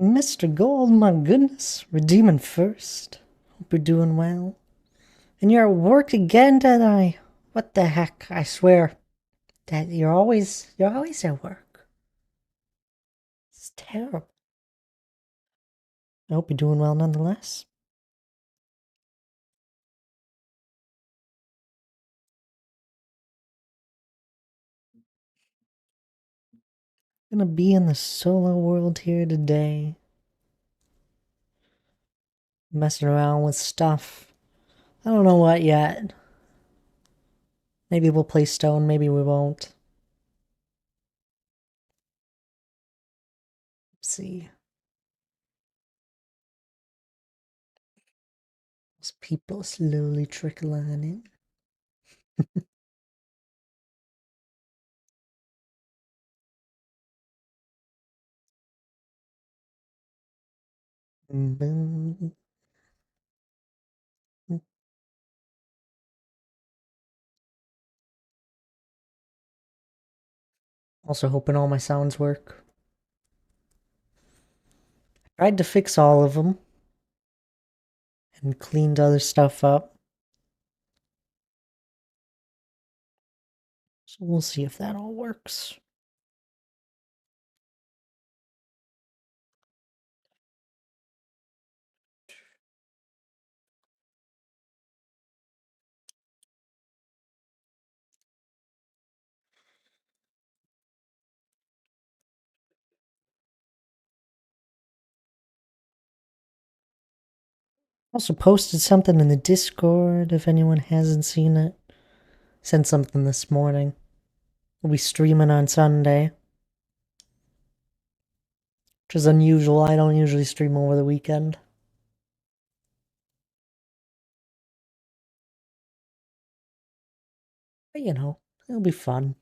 Mr. Gold, my goodness, redeeming first. Hope you're doing well. And you're at work again today. What the heck? I swear that you're always at work. It's terrible. I hope you're doing well nonetheless. Gonna be in the solo world here today. Messing around with stuff. I don't know what yet. Maybe we'll play Stone, maybe we won't. Let's see. As people slowly trickle on in. Boom. Also hoping all my sounds work. Tried to fix all of them and cleaned other stuff up. So we'll see if that all works. Also posted something in the Discord if anyone hasn't seen it. Sent something this morning. We'll be streaming on Sunday. Which is unusual. I don't usually stream over the weekend. But you know, it'll be fun.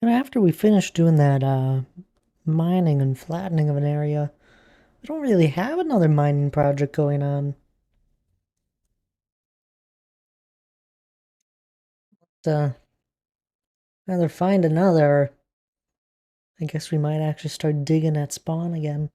And after we finish doing that mining and flattening of an area, we don't really have another mining project going on. Either find another. I guess we might actually start digging at spawn again.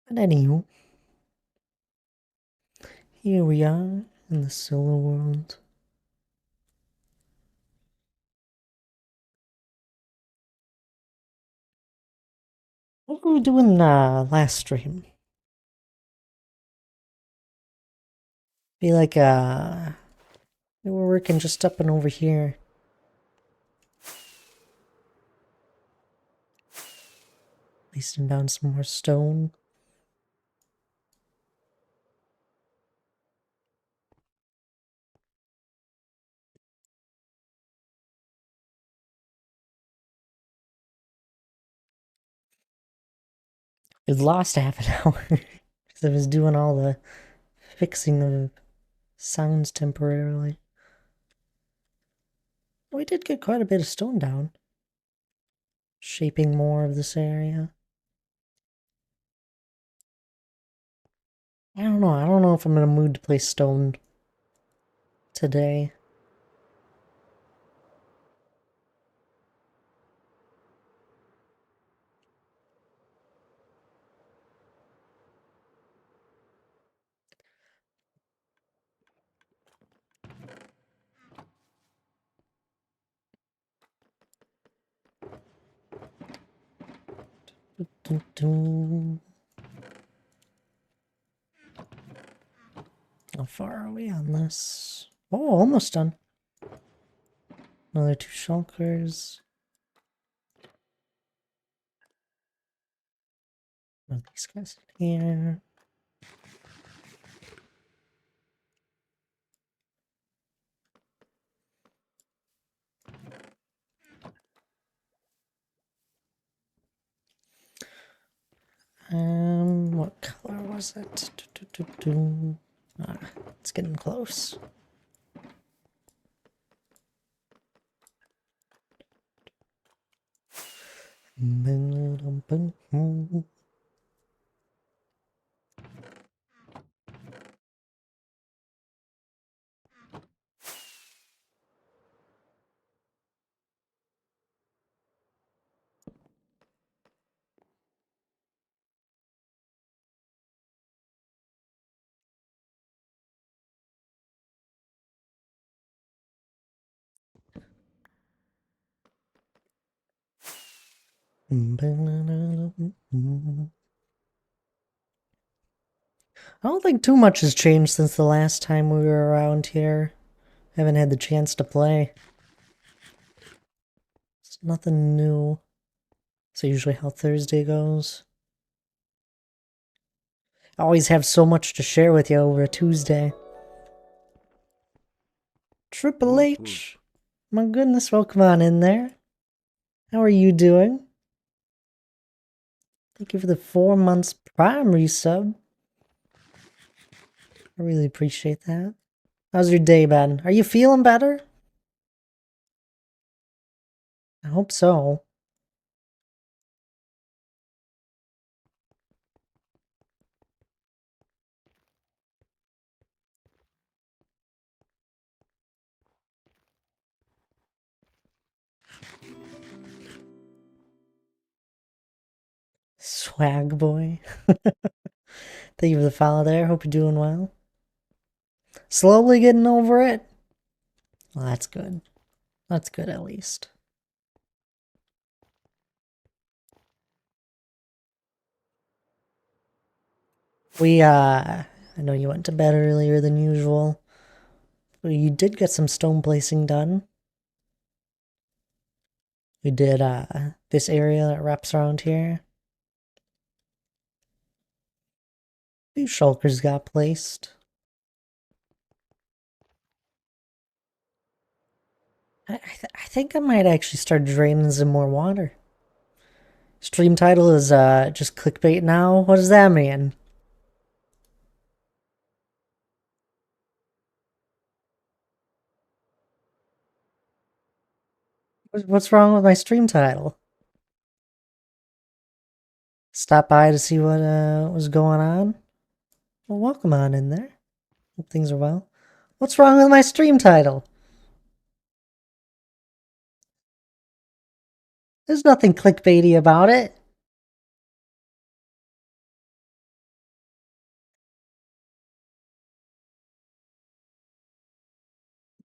But anywho, here we are in the solo world. What were we doing last stream? Be like we were working just up and over here. Placing down some more stone. It lost half an hour because I was doing all the fixing of sounds temporarily. We did get quite a bit of stone down. Shaping more of this area. I don't know. I don't know if I'm in a mood to play stone today. How far are we on this? Oh, almost done. Another 2 shulkers. One of these guys in here. What color was it? Ah, it's getting close. I don't think too much has changed since the last time we were around here. I haven't had the chance to play. It's nothing new. That's usually how Thursday goes. I always have so much to share with you over a Tuesday. Triple H! My goodness, welcome on in there. How are you doing? Thank you for the 4 months Prime resub. I really appreciate that. How's your day been? Are you feeling better? I hope so. Swag boy. Thank you for the follow there. Hope you're doing well. Slowly getting over it? Well, that's good. That's good at least. I know you went to bed earlier than usual. But you did get some stone placing done. We did, this area that wraps around here. These shulkers got placed. I think I might actually start draining some more water. Stream title is just clickbait now? What does that mean? What's wrong with my stream title? Stop by to see what was going on? Well, welcome on in there. Hope things are well. What's wrong with my stream title? There's nothing clickbaity about it.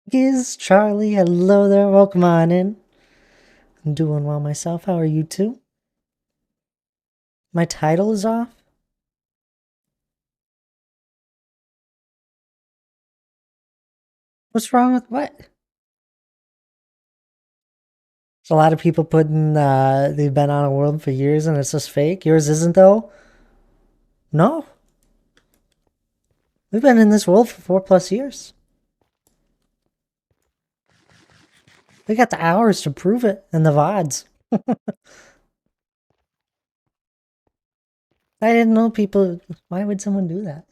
Giz, Charlie, hello there, welcome on in. I'm doing well myself, how are you two? My title is off? What's wrong with what? There's a lot of people putting, they've been on a world for years and it's just fake. Yours isn't though? No. We've been in this world for 4+ years. We got the hours to prove it and the VODs. I didn't know people. Why would someone do that?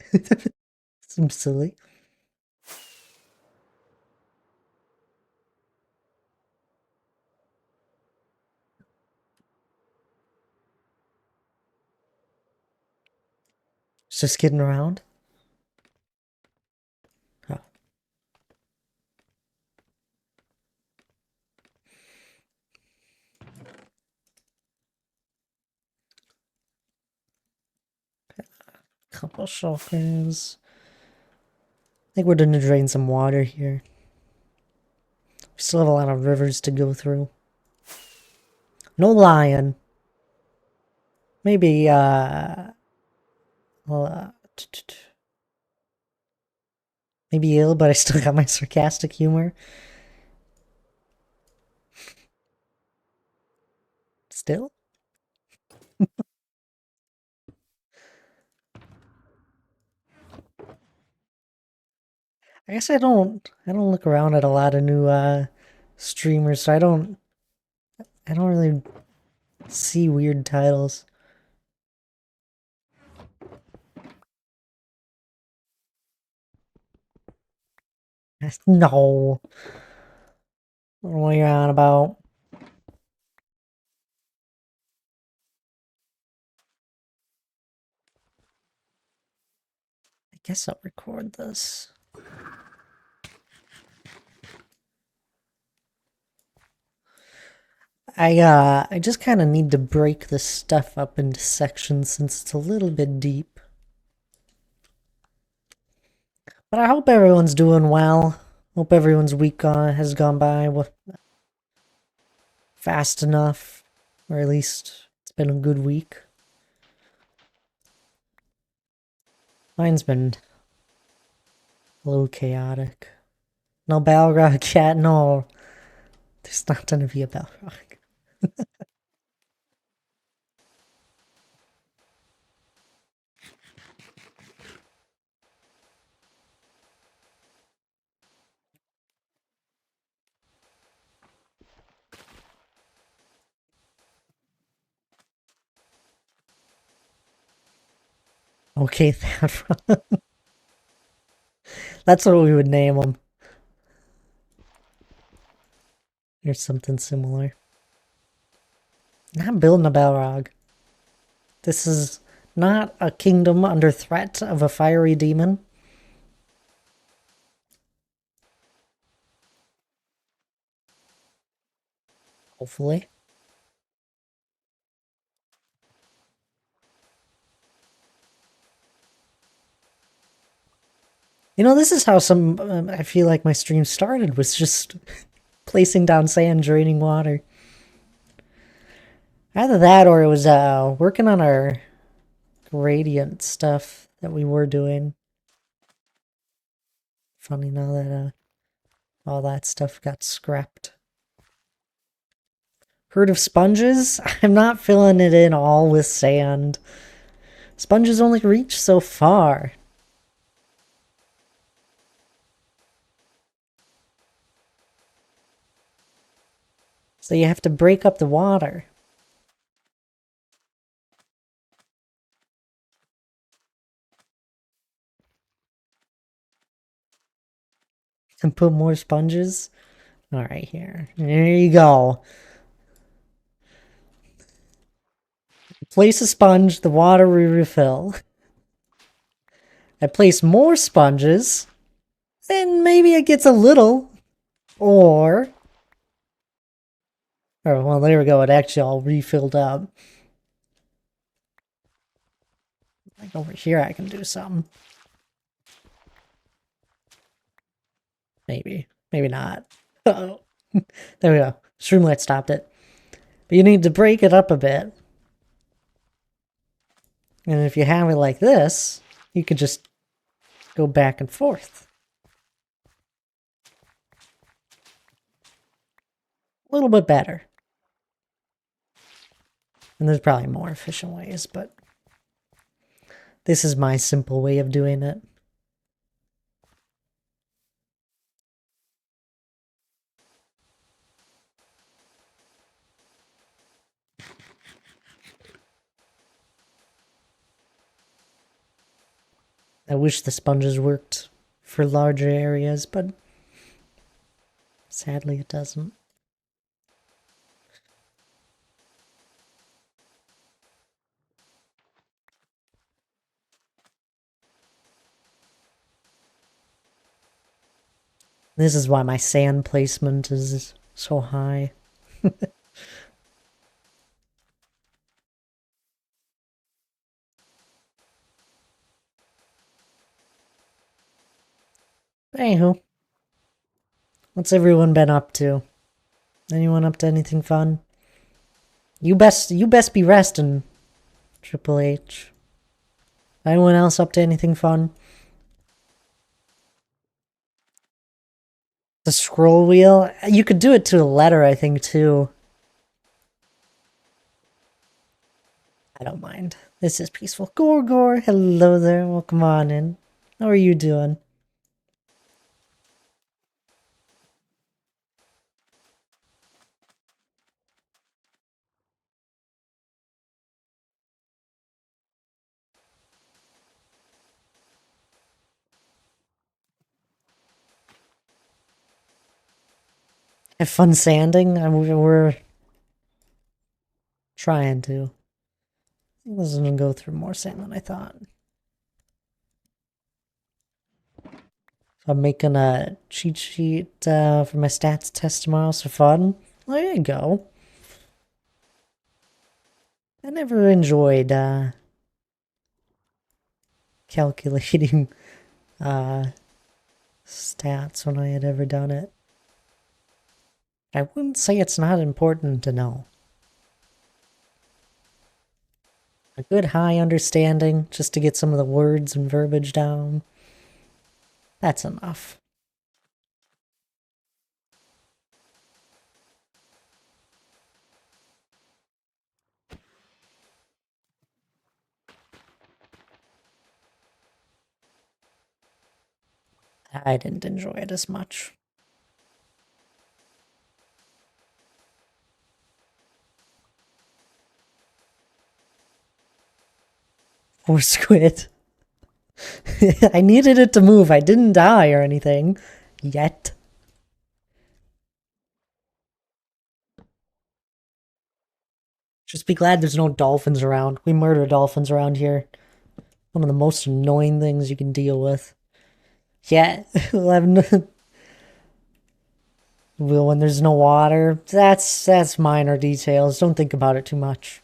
Seems silly. Just kidding around. Oh. Couple shulkers. I think we're gonna drain some water here. We still have a lot of rivers to go through. No lion. maybe, well, maybe ill, but I still got my sarcastic humor. Still? I guess I don't look around at a lot of new streamers, so I don't really see weird titles. No. What are you on about? I guess I'll record this. I just kind of need to break this stuff up into sections since it's a little bit deep. But I hope everyone's doing well. Hope everyone's week has gone by fast enough, or at least it's been a good week. Mine's been a little chaotic. No Balrog yet, no. There's not gonna be a Balrog. Okay, that's what we would name them. Or something similar. Not building a Balrog. This is not a kingdom under threat of a fiery demon. Hopefully. You know, this is how I feel like my stream started, was just placing down sand, draining water. Either that or it was working on our gradient stuff that we were doing. Funny now that all that stuff got scrapped. Herd of sponges? I'm not filling it in all with sand. Sponges only reach so far. So you have to break up the water. And put more sponges. Alright, here. There you go. Place a sponge, the water will refill. I place more sponges, then maybe it gets a little. Or... Oh, well, there we go. It actually all refilled up. Like over here, I can do something. Maybe. Maybe not. Uh-oh. There we go. Streamlight stopped it. But you need to break it up a bit. And if you have it like this, you could just go back and forth. A little bit better. And there's probably more efficient ways, but this is my simple way of doing it. I wish the sponges worked for larger areas, but sadly it doesn't. This is why my sand placement is so high. Anywho, what's everyone been up to? Anyone up to anything fun? You best be resting. Triple H. Anyone else up to anything fun? The scroll wheel? You could do it to a letter, I think, too. I don't mind. This is peaceful. Gorgor, hello there. Welcome on in. How are you doing? Have fun sanding? We're trying to. This is gonna go through more sand than I thought. I'm making a cheat sheet for my stats test tomorrow, so fun. There you go. I never enjoyed calculating uh, stats when I had ever done it. I wouldn't say it's not important to know. A good high understanding, just to get some of the words and verbiage down. That's enough. I didn't enjoy it as much. Or squid. I needed it to move. I didn't die or anything. Yet. Just be glad there's no dolphins around. We murder dolphins around here. One of the most annoying things you can deal with. Yeah, well, when there's no water, that's minor details. Don't think about it too much.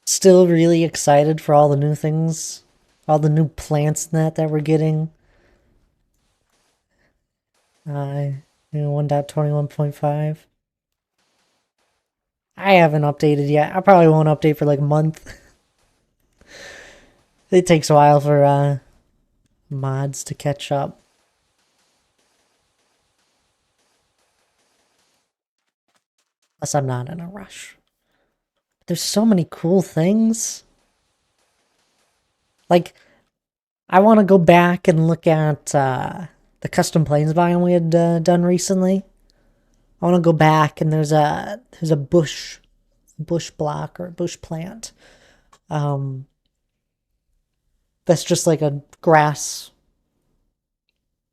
Still really excited for all the new things, all the new plants that we're getting. 1.21.5. I haven't updated yet. I probably won't update for like a month. It takes a while for mods to catch up. Plus, I'm not in a rush. There's so many cool things. Like, I want to go back and look at the custom plains biome we had done recently. I want to go back and there's a bush block or a bush plant. That's just like a grass,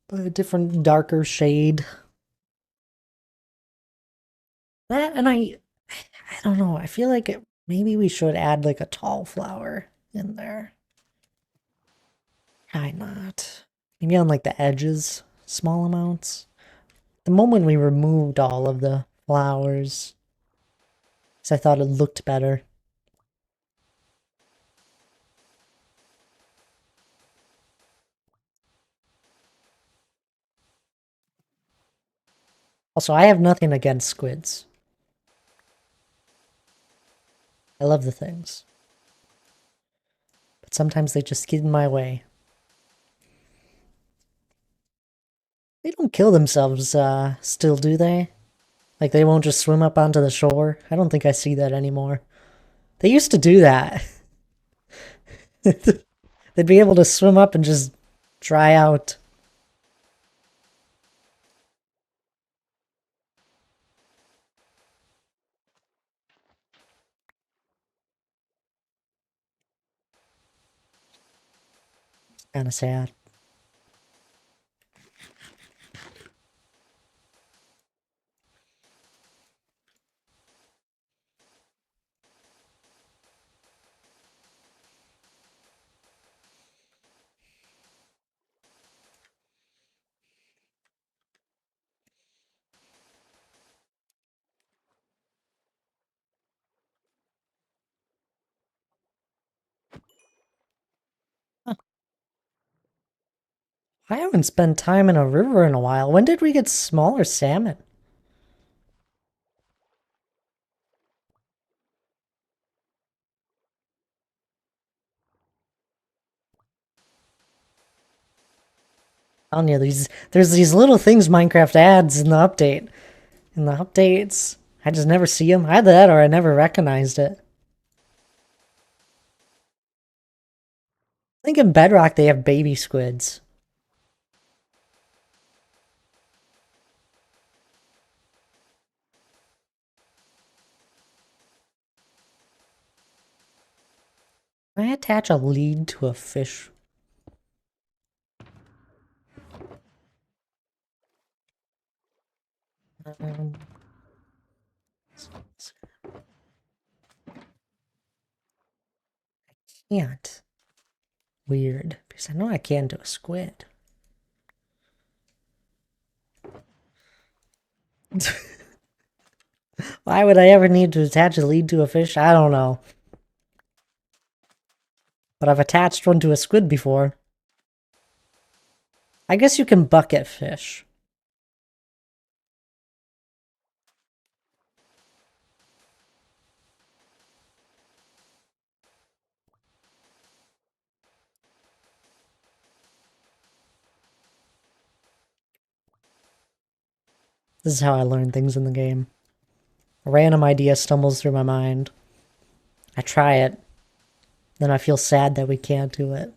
a different darker shade. That and I don't know. I feel like maybe we should add like a tall flower in there. Why not? Maybe on like the edges, small amounts. The moment we removed all of the flowers, because I thought it looked better. Also, I have nothing against squids. I love the things. But sometimes they just get in my way. They don't kill themselves, still, do they? Like, they won't just swim up onto the shore? I don't think I see that anymore. They used to do that. They'd be able to swim up and just dry out. Kind of sad. I haven't spent time in a river in a while. When did we get smaller salmon? On you, there's these little things Minecraft adds in the update. In the updates, I just never see them. Either that or I never recognized it. I think in Bedrock they have baby squids. Can I attach a lead to a fish? Um, can't. Weird. Because I know I can to a squid. Why would I ever need to attach a lead to a fish? I don't know. But I've attached one to a squid before. I guess you can bucket fish. This is how I learn things in the game. A random idea stumbles through my mind. I try it. Then I feel sad that we can't do it.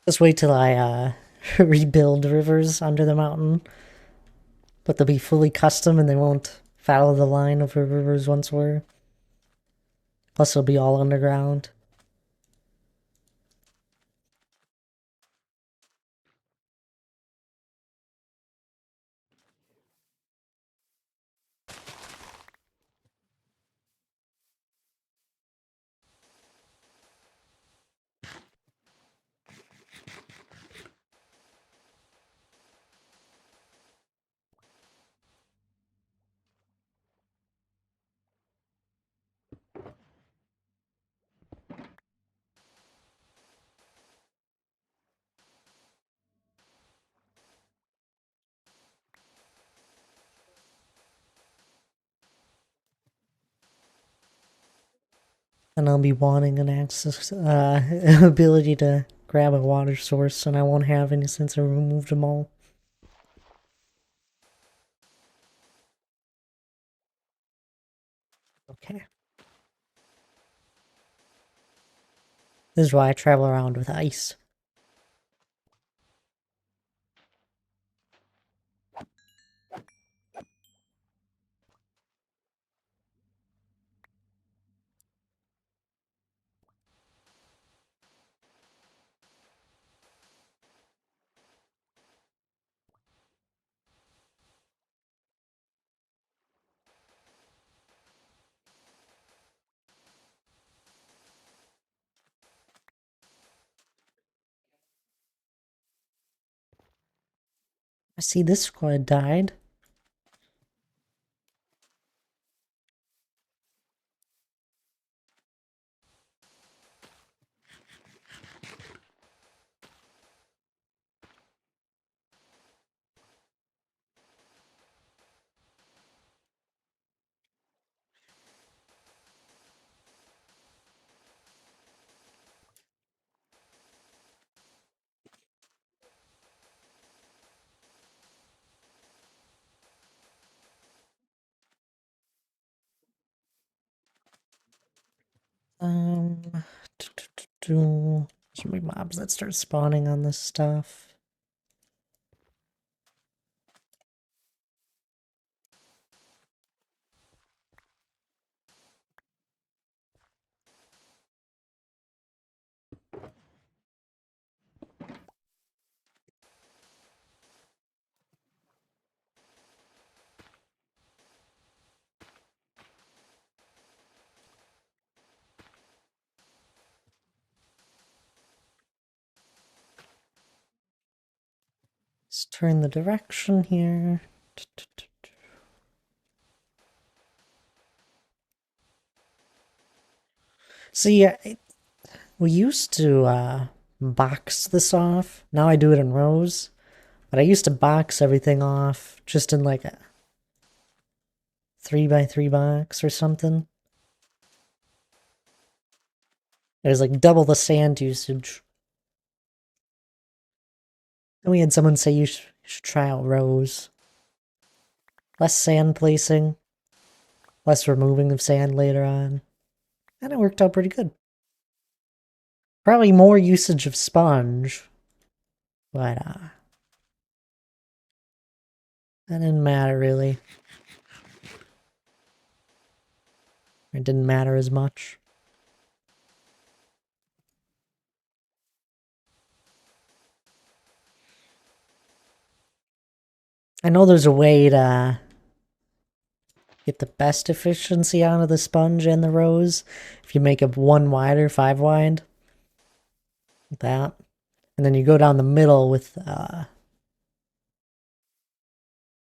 Just wait till I rebuild rivers under the mountain. But they'll be fully custom and they won't follow the line of where rivers once were. Plus it'll be all underground. And I'll be wanting an access ability to grab a water source, and I won't have any since I removed them all. Okay. This is why I travel around with ice. I see this squid died. Um, There's gonna be mobs that start spawning on this stuff. Let's turn the direction here. See, we used to box this off. Now I do it in rows. But I used to box everything off just in like a 3x3 box or something. It was like double the sand usage. And we had someone say you should try out rows. Less sand placing, less removing of sand later on. And it worked out pretty good. Probably more usage of sponge. But, that didn't matter really. It didn't matter as much. I know there's a way to get the best efficiency out of the sponge and the rows if you make it 1 wide or 5 wide. Like that. And then you go down the middle with a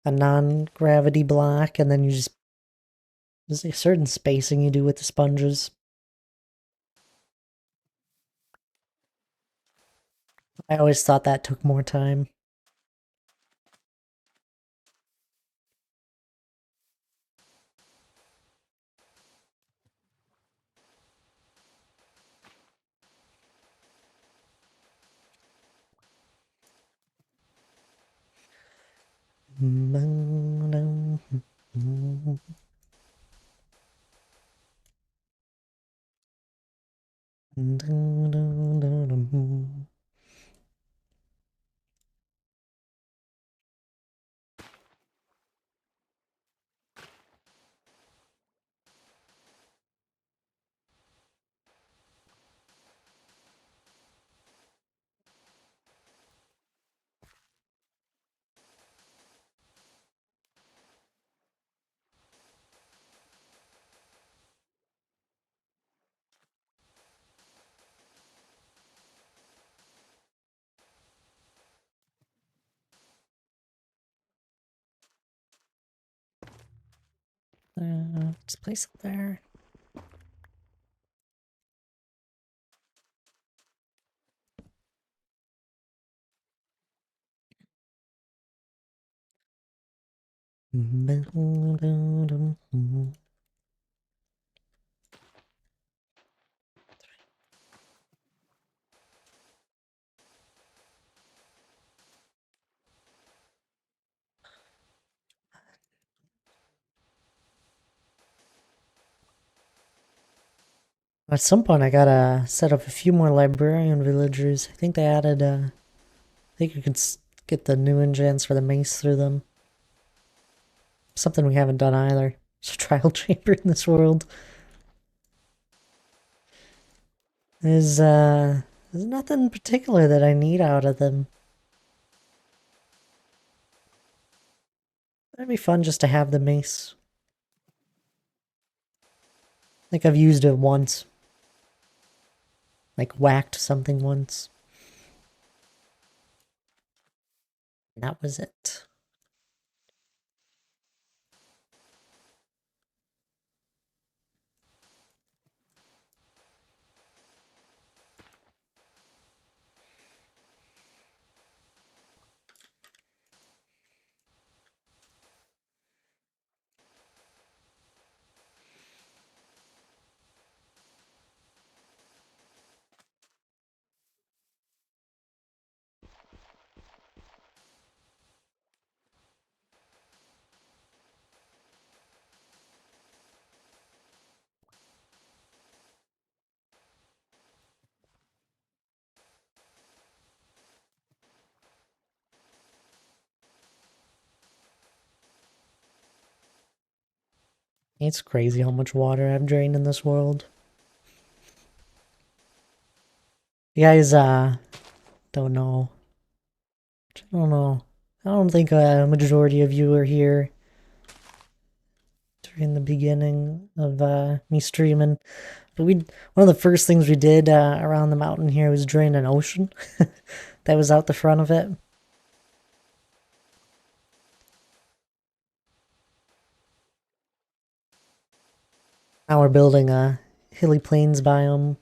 non-gravity block, and then there's a certain spacing you do with the sponges. I always thought that took more time. Let's place it there. At some point, I gotta set up a few more librarian villagers. I think they added, I think you can get the new enchants for the mace through them. Something we haven't done either. There's a trial chamber in this world. There's nothing particular that I need out of them. It'd be fun just to have the mace. I think I've used it once. Like, whacked something once. And that was it. It's crazy how much water I've drained in this world. You guys, don't know. I don't know. I don't think a majority of you are here during the beginning of me streaming. But one of the first things we did around the mountain here was drain an ocean that was out the front of it. Now we're building a hilly plains biome.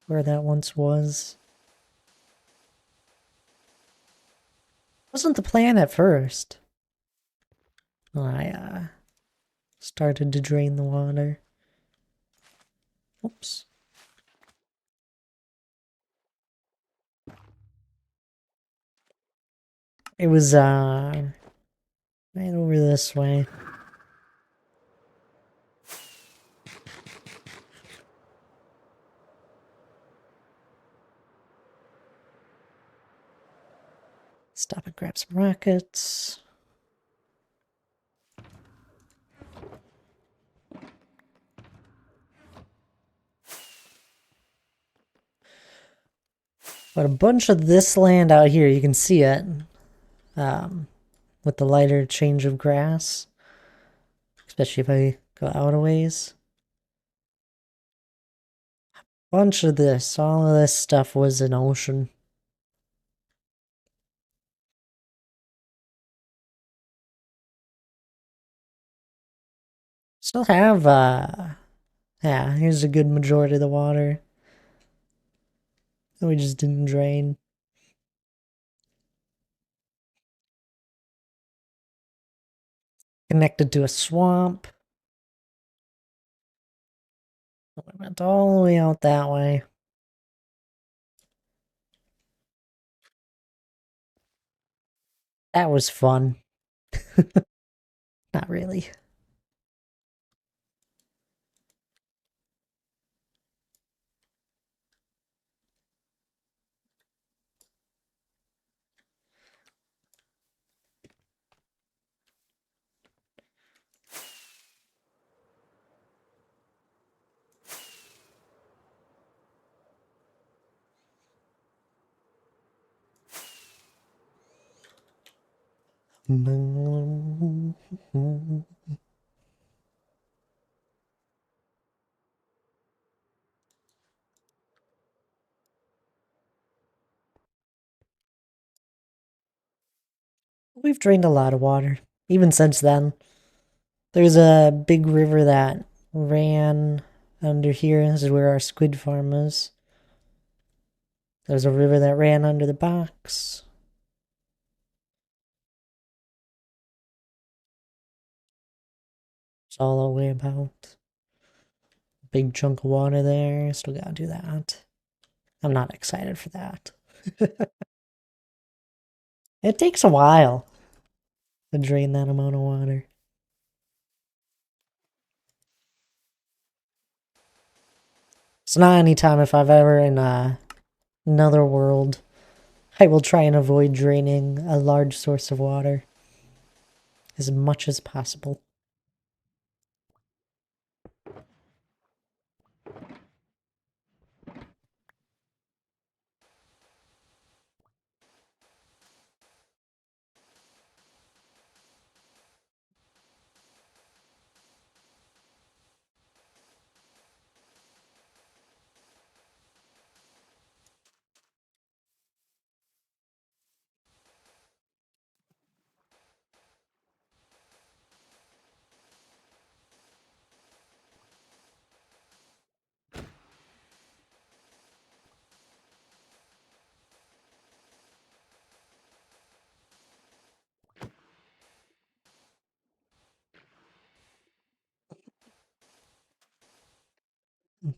Where that once was. Wasn't the plan at first. I started to drain the water. Oops. It was right over this way. Stop and grab some rockets. But a bunch of this land out here, you can see it. With the lighter change of grass. Especially if I go out a ways. Bunch of this, all of this stuff was an ocean. Still have, yeah, here's a good majority of the water that we just didn't drain. Connected to a swamp. We went all the way out that way. That was fun. Not really. We've drained a lot of water, even since then. There's a big river that ran under here. This is where our squid farm is. There's a river that ran under the box. It's all the way about. Big chunk of water there. Still gotta do that. I'm not excited for that. It takes a while to drain that amount of water. It's not any time if I've ever in another world, I will try and avoid draining a large source of water as much as possible.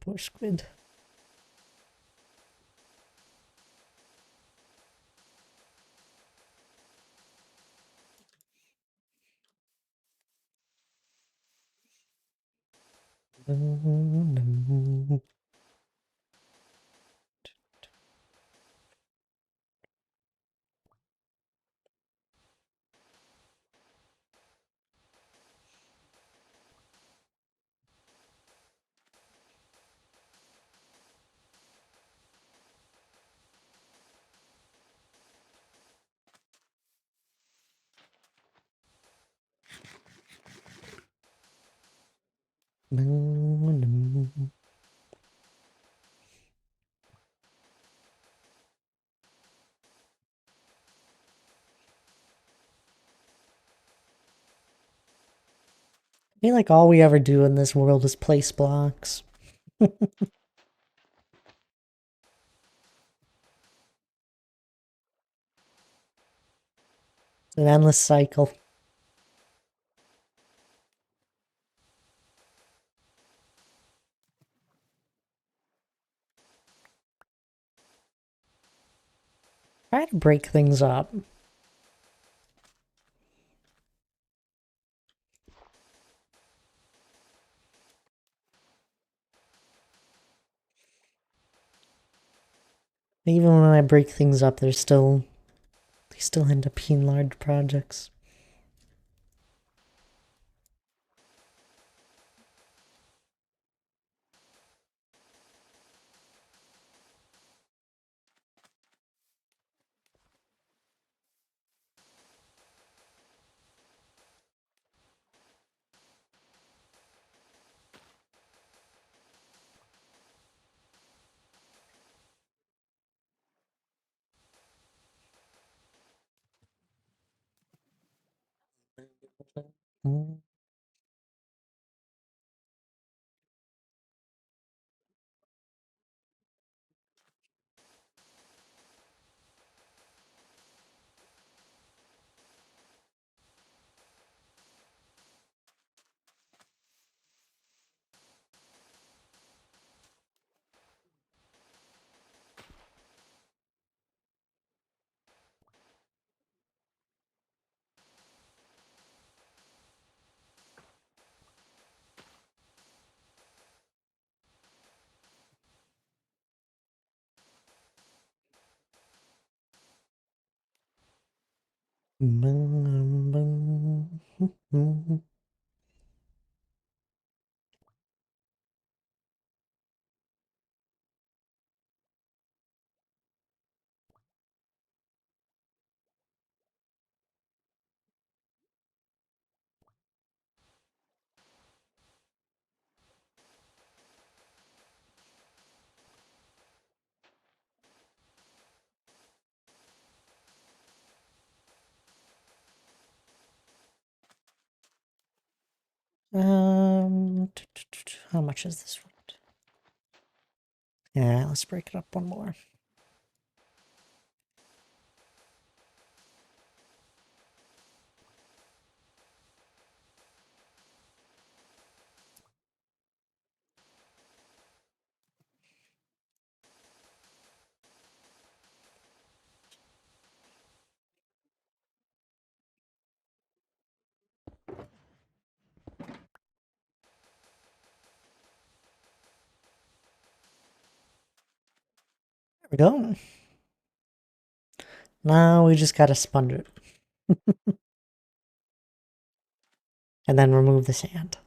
Poor squid. I feel like all we ever do in this world is place blocks. It's an endless cycle. Try to break things up. Even when I break things up, they still end up being large projects. How much is this one? Yeah, let's break it up one more. There we go. Now we just gotta sponge it. And then remove the sand.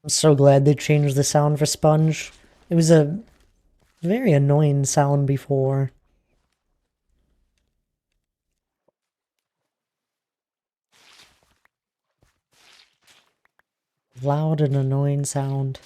I'm so glad they changed the sound for sponge. It was a very annoying sound before. Loud and annoying sound.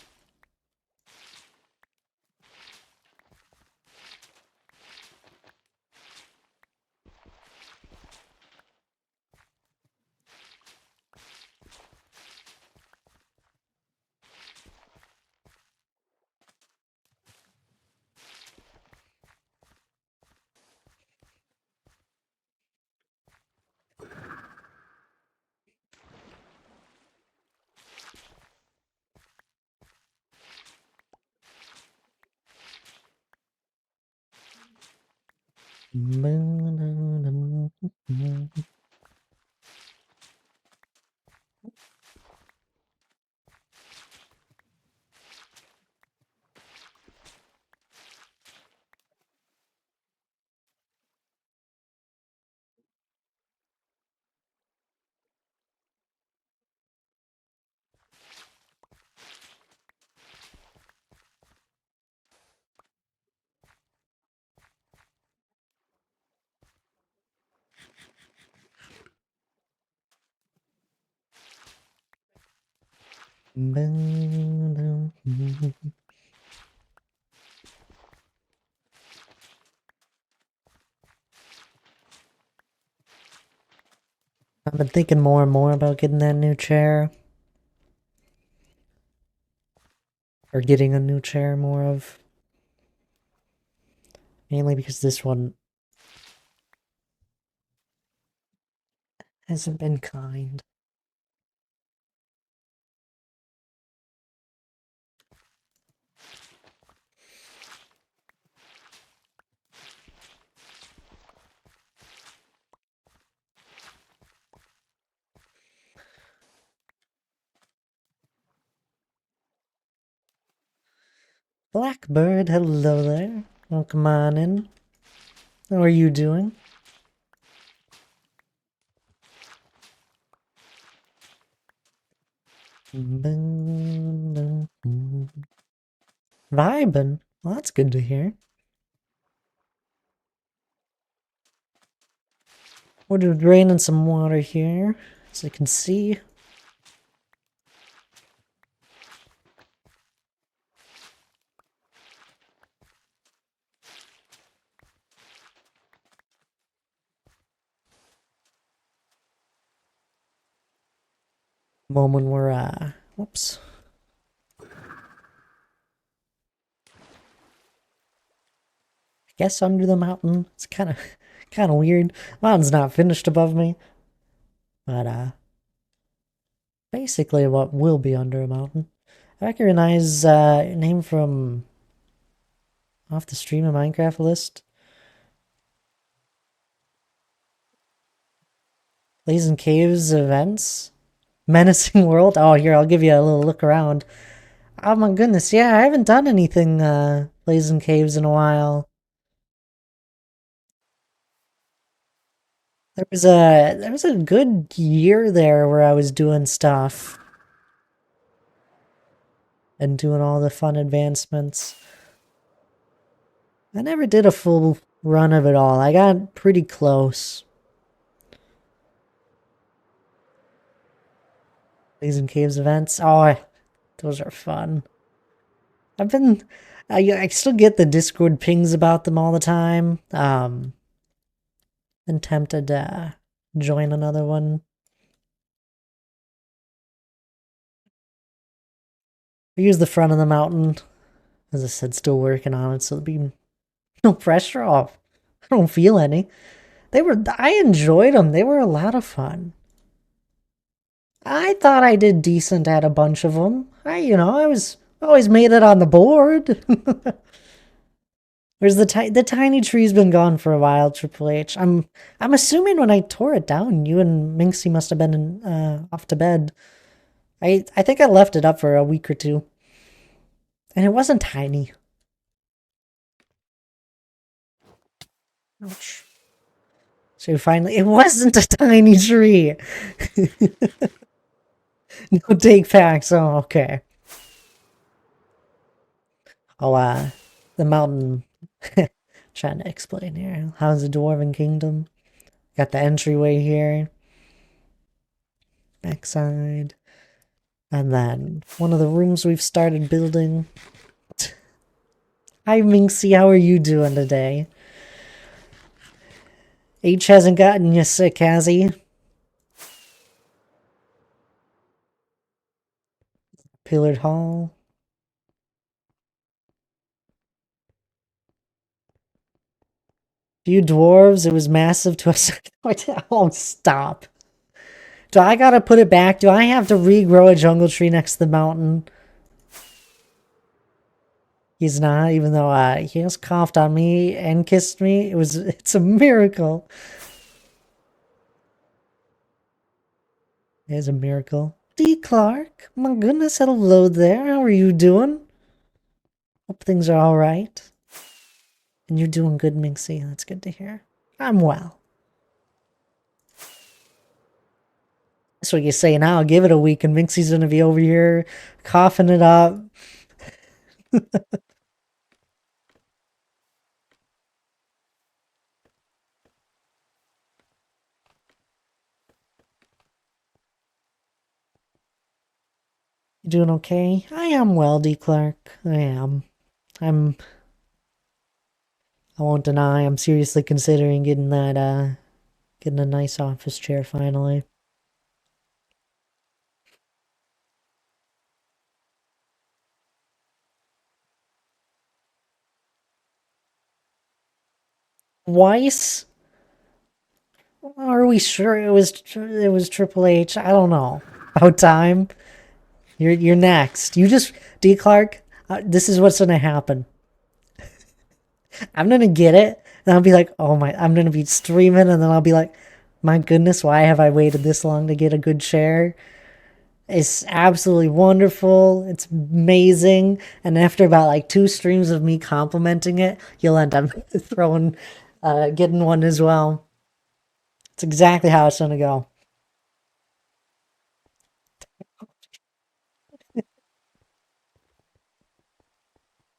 I've been thinking more and more about getting that new chair. Or getting a new chair more of. Mainly because this one hasn't been kind. Blackbird, hello there. Welcome on in. How are you doing? Vibin'. Well, that's good to hear. We're draining some water here, as you can see. Moment where, whoops. I guess under the mountain. It's kind of weird. Mountain's not finished above me. But, basically what will be under a mountain. I recognize, a name from off the Stream of Minecraft list. Blazing Caves events? Menacing World? Oh, here, I'll give you a little look around. Oh my goodness, yeah, I haven't done anything, Blazing Caves in a while. There was a good year there where I was doing stuff. And doing all the fun advancements. I never did a full run of it all. I got pretty close. Blazing Caves events. Oh, those are fun. I still get the Discord pings about them all the time. Been tempted to join another one. I use the front of the mountain. As I said, still working on it, so there'll be no pressure off. I don't feel any. I enjoyed them. They were a lot of fun. I thought I did decent at a bunch of them. I was always made it on the board. Whereas the tiny tree's been gone for a while, Triple H. I'm assuming when I tore it down, you and Minxie must have been off to bed. I think I left it up for a week or two, and it wasn't tiny. Ouch. So finally, it wasn't a tiny tree. No take backs. Oh, okay. Oh, the mountain. Trying to explain here. How's the Dwarven Kingdom? Got the entryway here. Backside. And then one of the rooms we've started building. Hi, Minxie. How are you doing today? H hasn't gotten you sick, has he? Pillared Hall. Few dwarves. It was massive to us. Oh, stop. Do I gotta put it back? Do I have to regrow a jungle tree next to the mountain? He's not, even though he has coughed on me and kissed me. It's a miracle. It is a miracle. D. Clark, my goodness, hello there. How are you doing? Hope things are all right. And you're doing good, Minxie. That's good to hear. I'm well. That's what you say now. Give it a week, and Minxie's gonna be over here coughing it up. You doing okay? I am well, D. Clark. I am. I'm. I won't deny. I'm seriously considering getting that. Getting a nice office chair finally. Weiss? Are we sure it was Triple H? I don't know. About time. You're next. You just D. Clark. This is what's gonna happen. I'm gonna get it, and I'll be like, oh my, I'm gonna be streaming, and then I'll be like, my goodness, why have I waited this long to get a good share? It's absolutely wonderful. It's amazing. And after about like two streams of me complimenting it, you'll end up getting one as well. It's exactly how it's gonna go.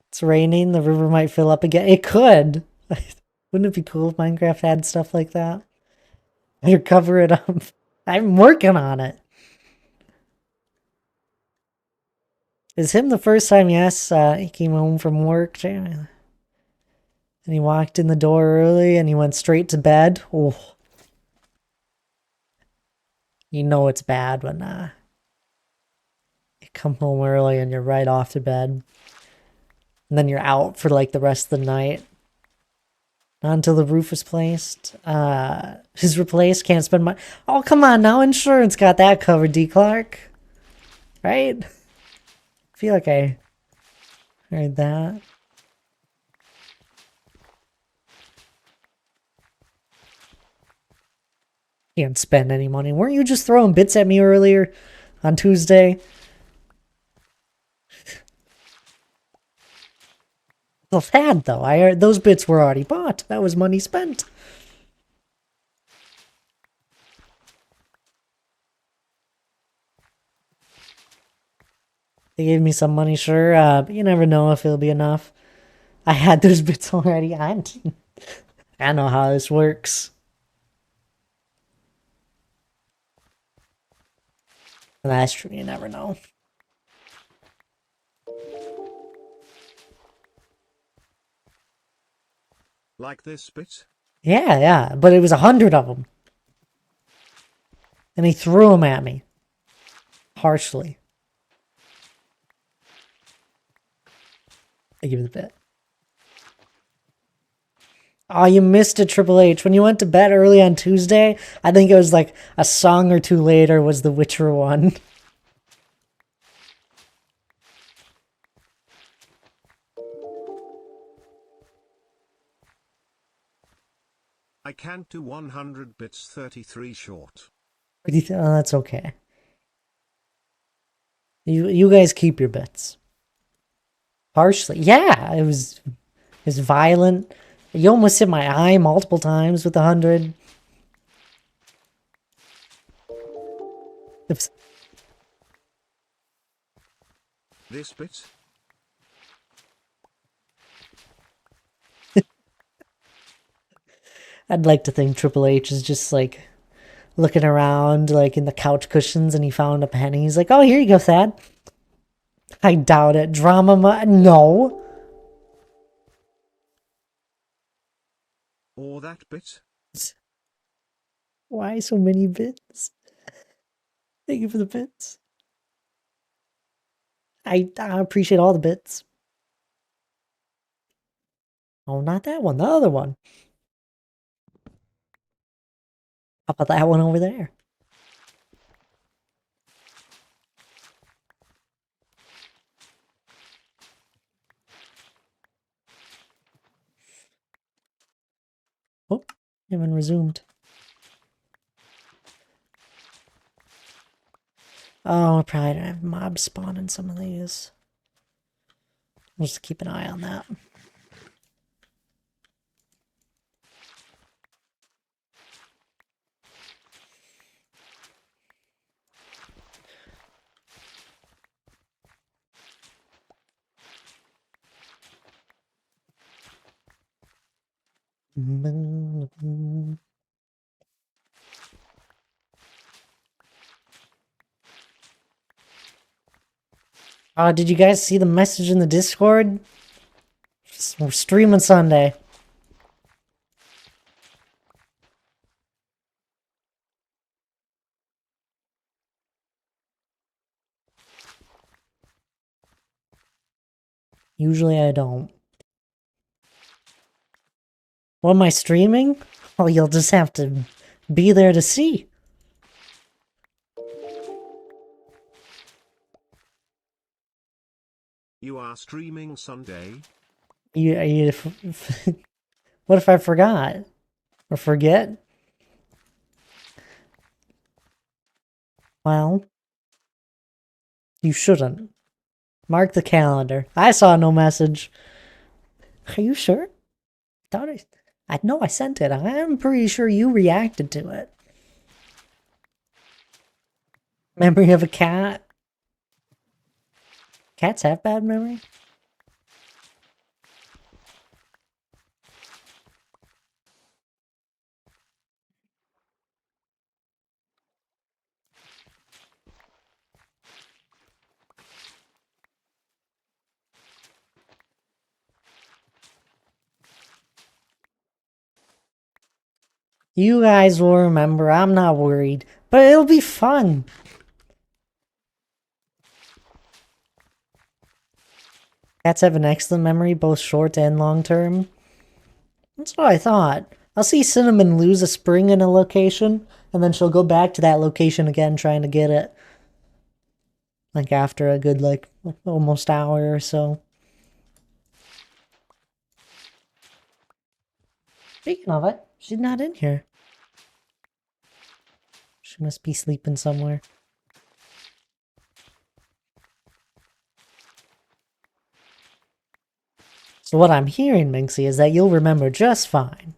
It's raining. The river might fill up again. It could. Wouldn't it be cool if Minecraft had stuff like that? Better cover it up. I'm working on it. Is him the first time? Yes. He came home from work and he walked in the door early and he went straight to bed. Oh, you know it's bad when you come home early and you're right off to bed, and then you're out for like the rest of the night. Not until the roof is placed. Is replaced. Can't spend my. Oh, come on now. Insurance got that covered, D. Clark. Right? I feel like I heard that. Can't spend any money. Weren't you just throwing bits at me earlier on Tuesday? Well, had though. I heard those bits were already bought. That was money spent. They gave me some money, sure, but you never know if it'll be enough. I had those bits already. I know how this works. And that's true. You never know. Like this bit? Yeah, yeah, but it was 100 of them, and he threw them at me harshly. I give it a bit. Oh, you missed it, Triple H. When you went to bed early on Tuesday, I think it was like a song or two later was the Witcher one. I can't do 100 bits 33 short. Oh, that's okay. You guys keep your bits. Harshly. Yeah, it was violent. You almost hit my eye multiple times with 100. This bit? I'd like to think Triple H is just like looking around like in the couch cushions and he found a penny. He's like, oh, here you go, Thad. I doubt it. No. Or that bit? Why so many bits? Thank you for the bits. I appreciate all the bits. Oh, not that one. The other one. How about that one over there? Oh, haven't resumed. Oh, probably don't have mobs spawning some of these. We'll just keep an eye on that. Did you guys see the message in the Discord? We're streaming Sunday. Usually I don't. What am I streaming? Well, you'll just have to be there to see. You are streaming Sunday? What if I forgot? Or forget? Well, you shouldn't. Mark the calendar. I saw no message. Are you sure? I know I sent it. I'm pretty sure you reacted to it. Memory of a cat? Cats have bad memory? You guys will remember. I'm not worried. But it'll be fun. Cats have an excellent memory, both short and long term. That's what I thought. I'll see Cinnamon lose a spring in a location, and then she'll go back to that location again trying to get it. Like after a good, like, almost hour or so. Speaking of it, she's not in here. She must be sleeping somewhere. So what I'm hearing, Minxie, is that you'll remember just fine.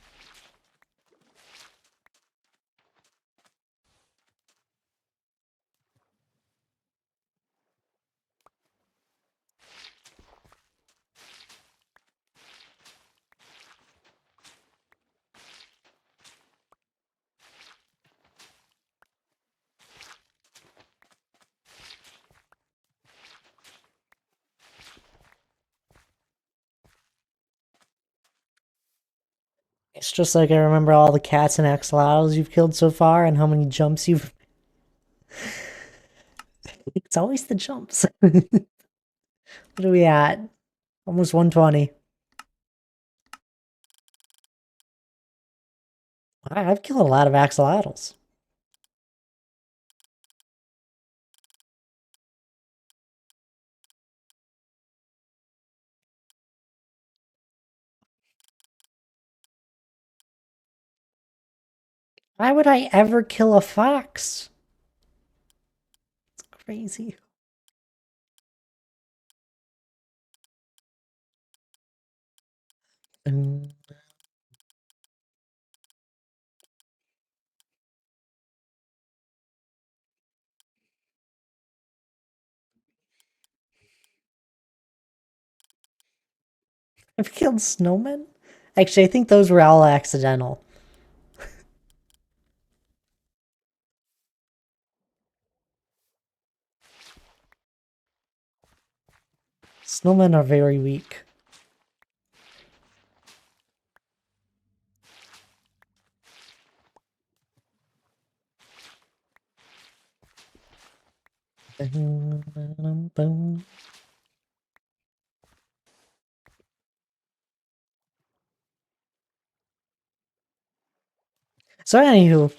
It's just like I remember all the cats and axolotls you've killed so far and how many jumps you've... It's always the jumps. What are we at? Almost 120. I've killed a lot of axolotls. Why would I ever kill a fox? It's crazy. I've killed snowmen? Actually, I think those were all accidental. Snowmen are very weak. So anywho,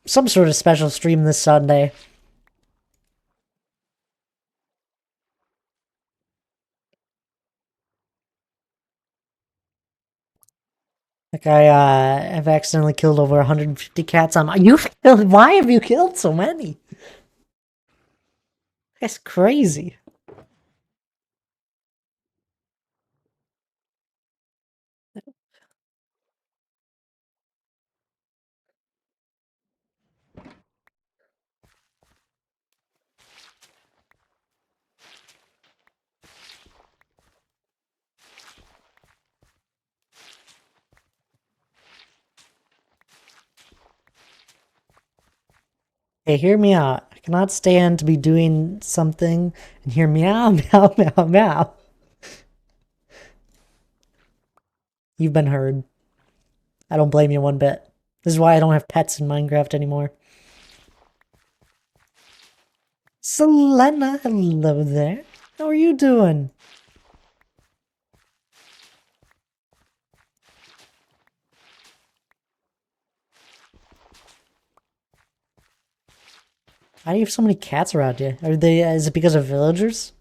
some sort of special stream this Sunday. Like I've accidentally killed over 150 cats on my... Why have you killed so many? That's crazy. Hey, hear me out. cannot stand to be doing something and hear meow, meow, meow, meow. You've been heard. I don't blame you one bit. This is why I don't have pets in Minecraft anymore. Selena, hello there. How are you doing? Why do you have so many cats around you? Are they? Is it because of villagers?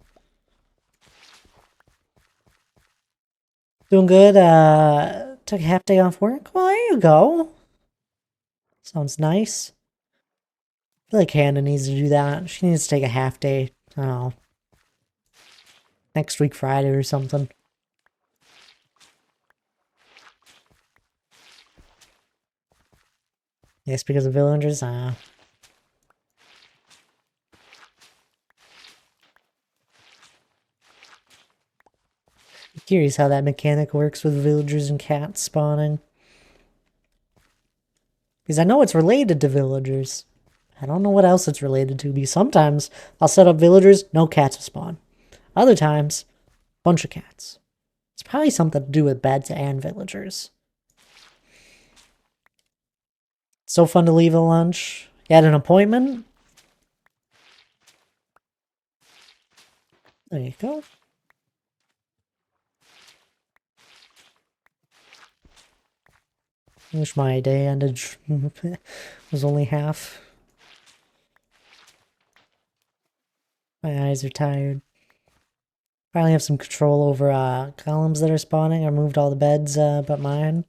Doing good. Took a half day off work. Well, there you go. Sounds nice. I feel like Hannah needs to do that. She needs to take a half day. I don't know. Next week, Friday or something. Yes, because of villagers. Curious how that mechanic works with villagers and cats spawning. Because I know it's related to villagers. I don't know what else it's related to. Because sometimes I'll set up villagers, no cats will spawn. Other times, bunch of cats. It's probably something to do with beds and villagers. So fun to leave at lunch. You had an appointment? There you go. I wish my day ended was only half. My eyes are tired. Finally have some control over columns that are spawning. I removed all the beds but mine.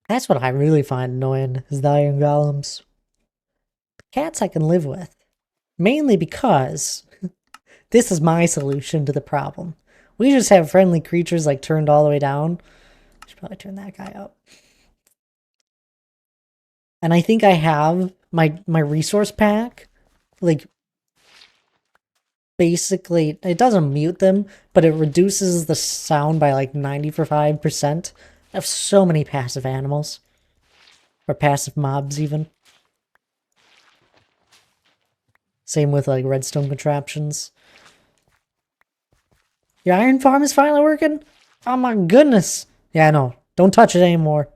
That's what I really find annoying, is the iron golems. Cats I can live with. Mainly because this is my solution to the problem. We just have friendly creatures like turned all the way down. I should probably turn that guy up. And I think I have my resource pack, like, basically, it doesn't mute them, but it reduces the sound by like 95%. I have so many passive animals. Or passive mobs, even. Same with like redstone contraptions. Your iron farm is finally working? Oh my goodness. Yeah, no. Don't touch it anymore.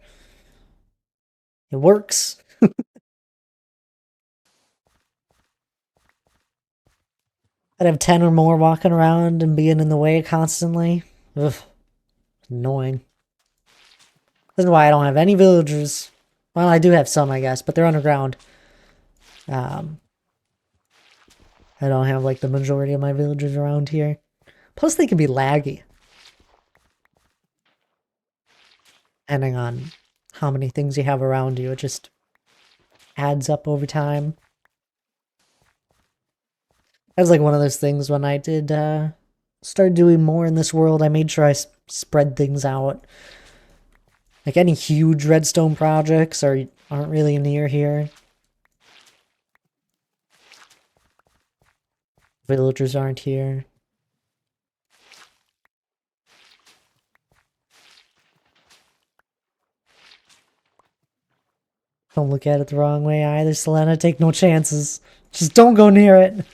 It works. I'd have 10 or more walking around and being in the way constantly. Ugh. Annoying. This is why I don't have any villagers. Well, I do have some, I guess, but they're underground. I don't have like the majority of my villagers around here. Plus, they can be laggy. Depending on how many things you have around you, it just adds up over time. That was like one of those things when I did start doing more in this world. I made sure I spread things out. Like any huge redstone projects aren't really near here. Villagers aren't here. Don't look at it the wrong way either, Selena. Take no chances. Just don't go near it.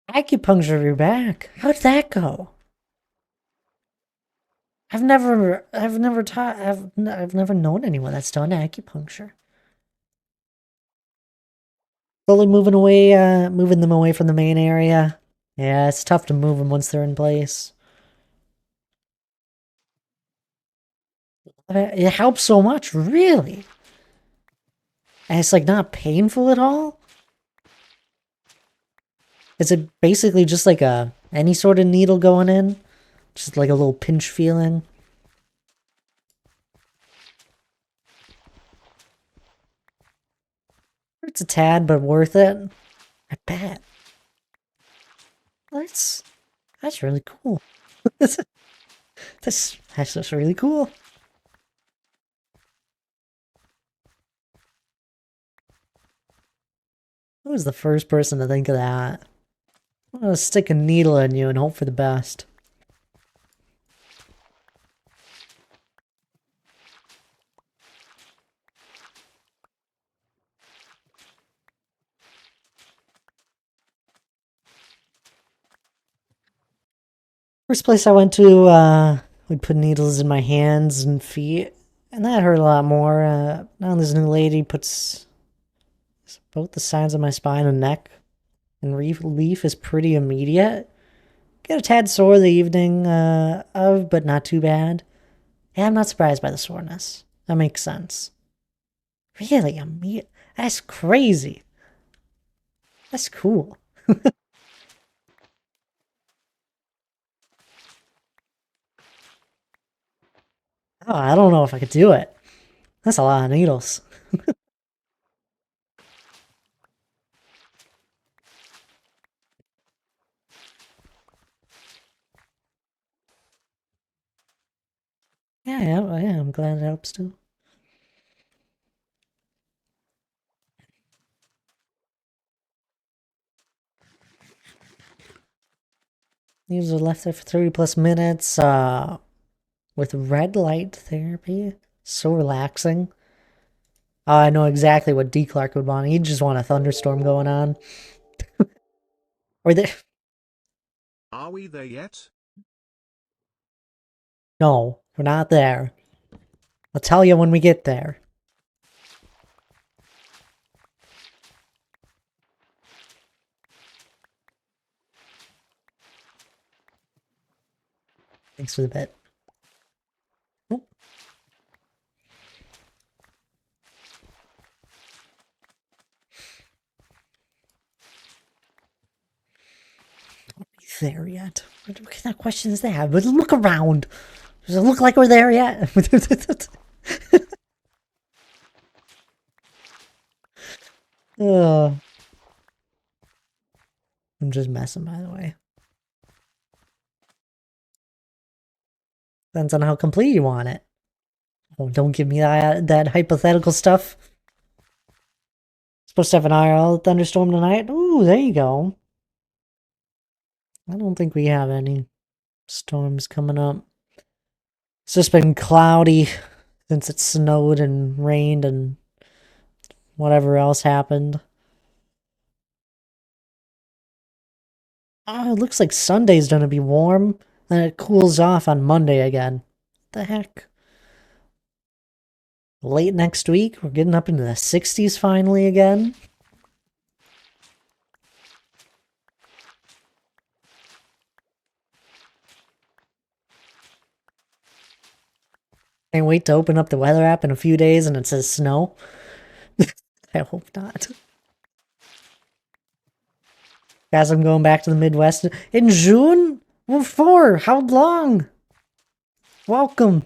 Acupuncture your back. How did that go? I've never known anyone that's done acupuncture. Slowly moving away, moving them away from the main area. Yeah, it's tough to move them once they're in place. It helps so much, really. And it's like not painful at all. Is it basically just like any sort of needle going in? Just like a little pinch feeling? It's a tad, but worth it. I bet. That's really cool. that's just really cool. Who was the first person to think of that? I'm gonna stick a needle in you and hope for the best. First place I went to, would put needles in my hands and feet, and that hurt a lot more. Now this new lady puts both the sides of my spine and neck, and relief is pretty immediate. Get a tad sore the evening of, but not too bad. Yeah, I'm not surprised by the soreness. That makes sense. Really, that's crazy. That's cool. Oh, I don't know if I could do it. That's a lot of needles. Yeah, I'm glad it helps too. Needles are left there for 30 plus minutes, with red light therapy. So relaxing. Oh, I know exactly what D. Clark would want. He'd just want a thunderstorm going on. Or the Are we there yet? No, we're not there. I'll tell you when we get there. Thanks for the bit. Oh, there yet? What kind of question is that? But look around. Does it look like we're there yet? Ugh. I'm just messing, by the way. Depends on how complete you want it. Oh, don't give me that hypothetical stuff. Supposed to have an IRL thunderstorm tonight. Ooh, there you go. I don't think we have any storms coming up. It's just been cloudy since it snowed and rained and whatever else happened. Oh, it looks like Sunday's gonna be warm, then it cools off on Monday again. What the heck? Late next week, we're getting up into the 60s finally again. Can't wait to open up the weather app in a few days and it says snow. I hope not. Guys, I'm going back to the Midwest in June? What for? How long? Welcome.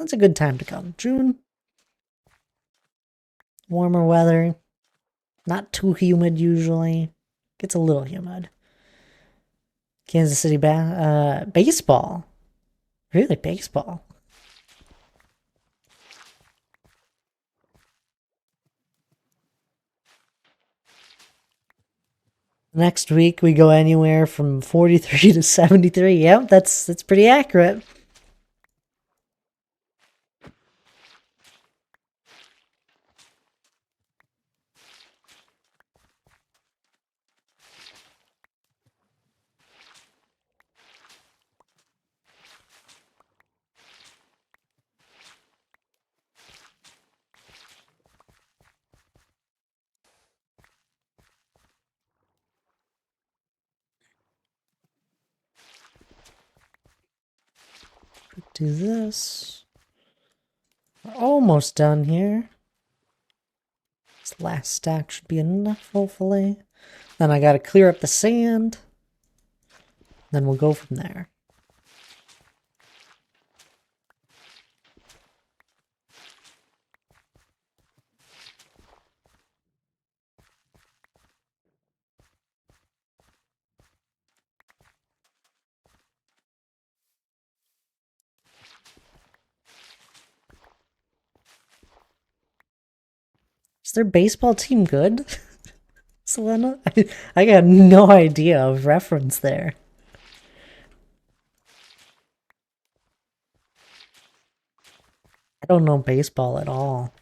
That's a good time to come. June. Warmer weather. Not too humid usually. Gets a little humid. Kansas City baseball. Really, baseball. Next week we go anywhere from 43 to 73. Yep, that's pretty accurate. Do this. We're almost done here. This last stack should be enough, hopefully. Then I gotta clear up the sand. Then we'll go from there. Is their baseball team good? Selena? I got no idea of reference there. I don't know baseball at all.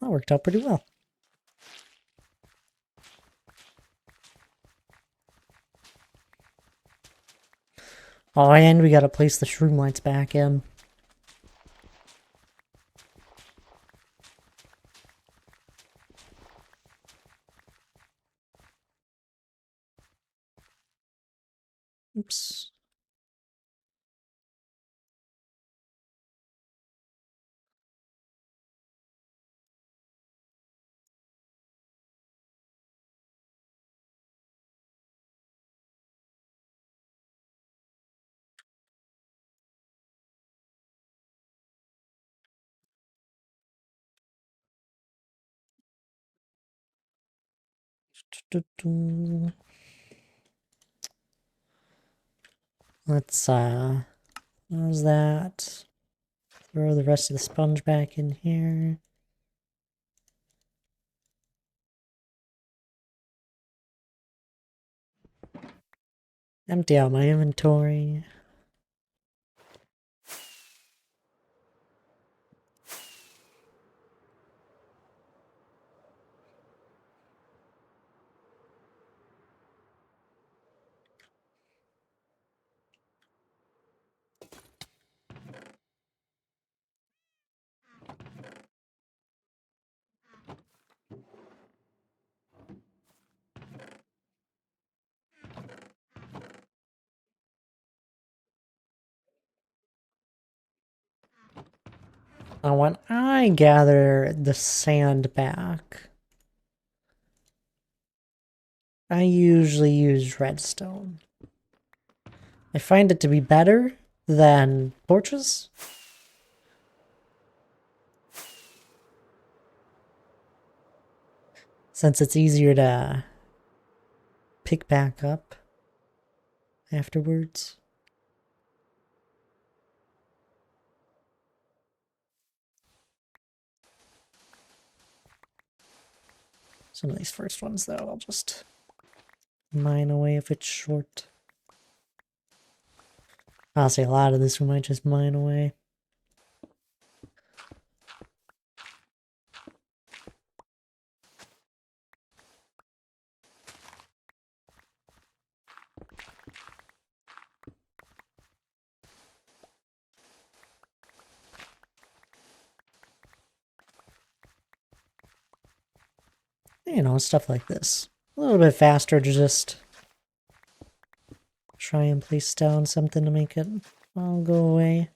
That worked out pretty well. Oh, and we gotta place the shroom lights back in. Oops. Let's, how's that? Throw the rest of the sponge back in here. Empty out my inventory. Now, when I gather the sand back, I usually use redstone. I find it to be better than torches. Since it's easier to pick back up afterwards. Some of these first ones, though, I'll just mine away if it's short. I'll say a lot of this we might just mine away. You know, stuff like this. A little bit faster to just try and place down something to make it all go away.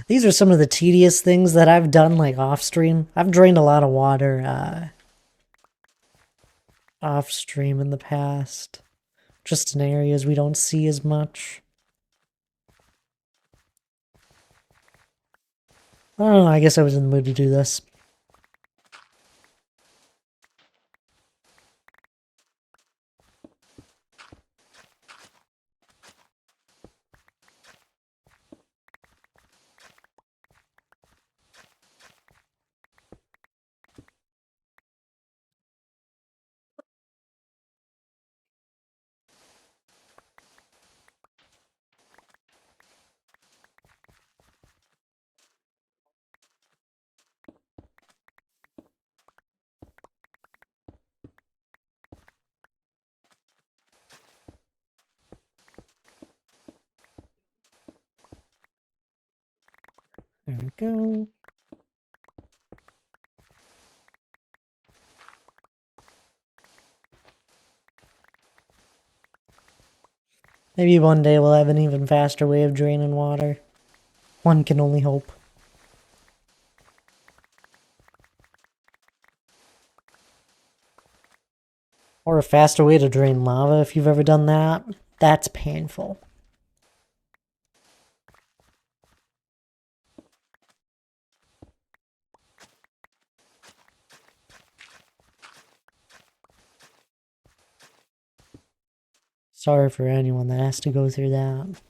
These are some of the tedious things that I've done, like off stream. I've drained a lot of water off stream in the past, just in areas we don't see as much. I don't know, I guess I was in the mood to do this. There we go. Maybe one day we'll have an even faster way of draining water. One can only hope. Or a faster way to drain lava, if you've ever done that. That's painful. Sorry for anyone that has to go through that.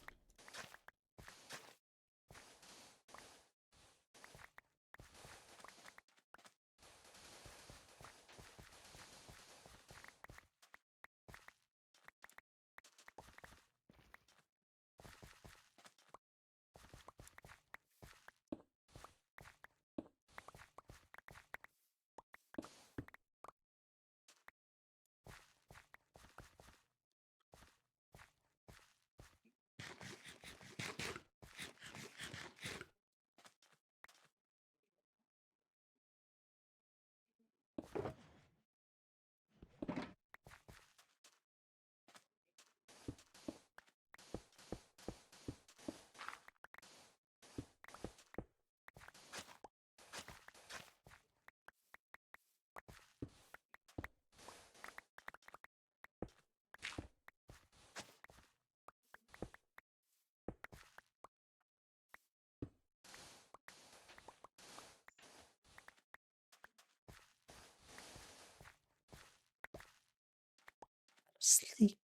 Sleep.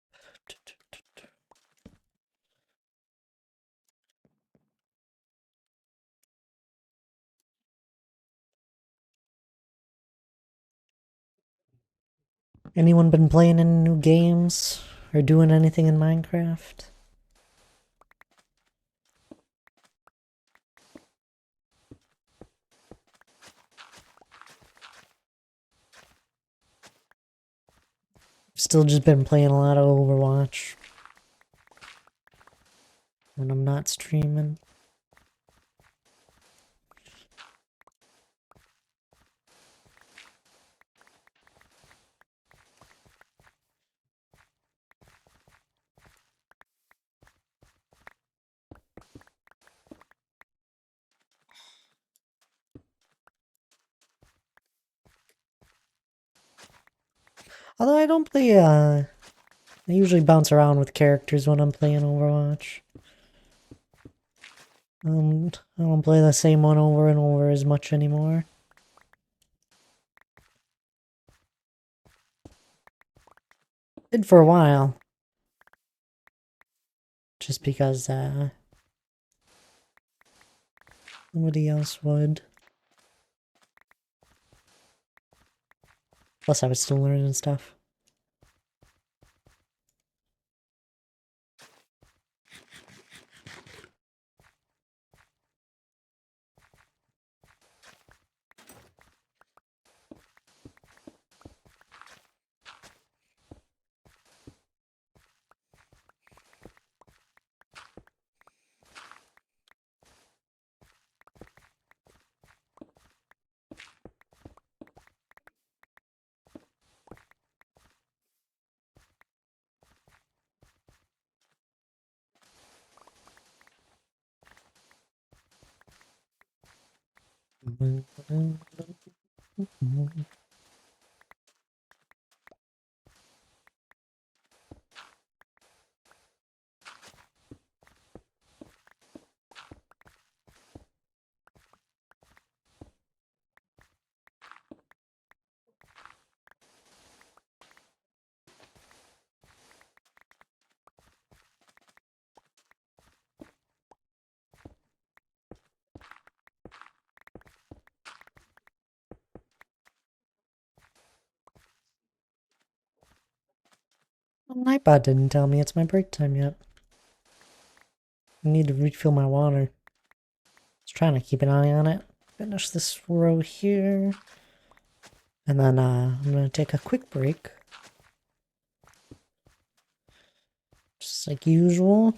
Anyone been playing any new games or doing anything in Minecraft? Still just been playing a lot of Overwatch when I'm not streaming. Although I don't play, I usually bounce around with characters when I'm playing Overwatch. I don't play the same one over and over as much anymore. Did for a while. Just because, nobody else would. Plus I was still learning stuff. Nightbot didn't tell me it's my break time yet. I need to refill my water. Just trying to keep an eye on it. Finish this row here. And then I'm gonna take a quick break. Just like usual.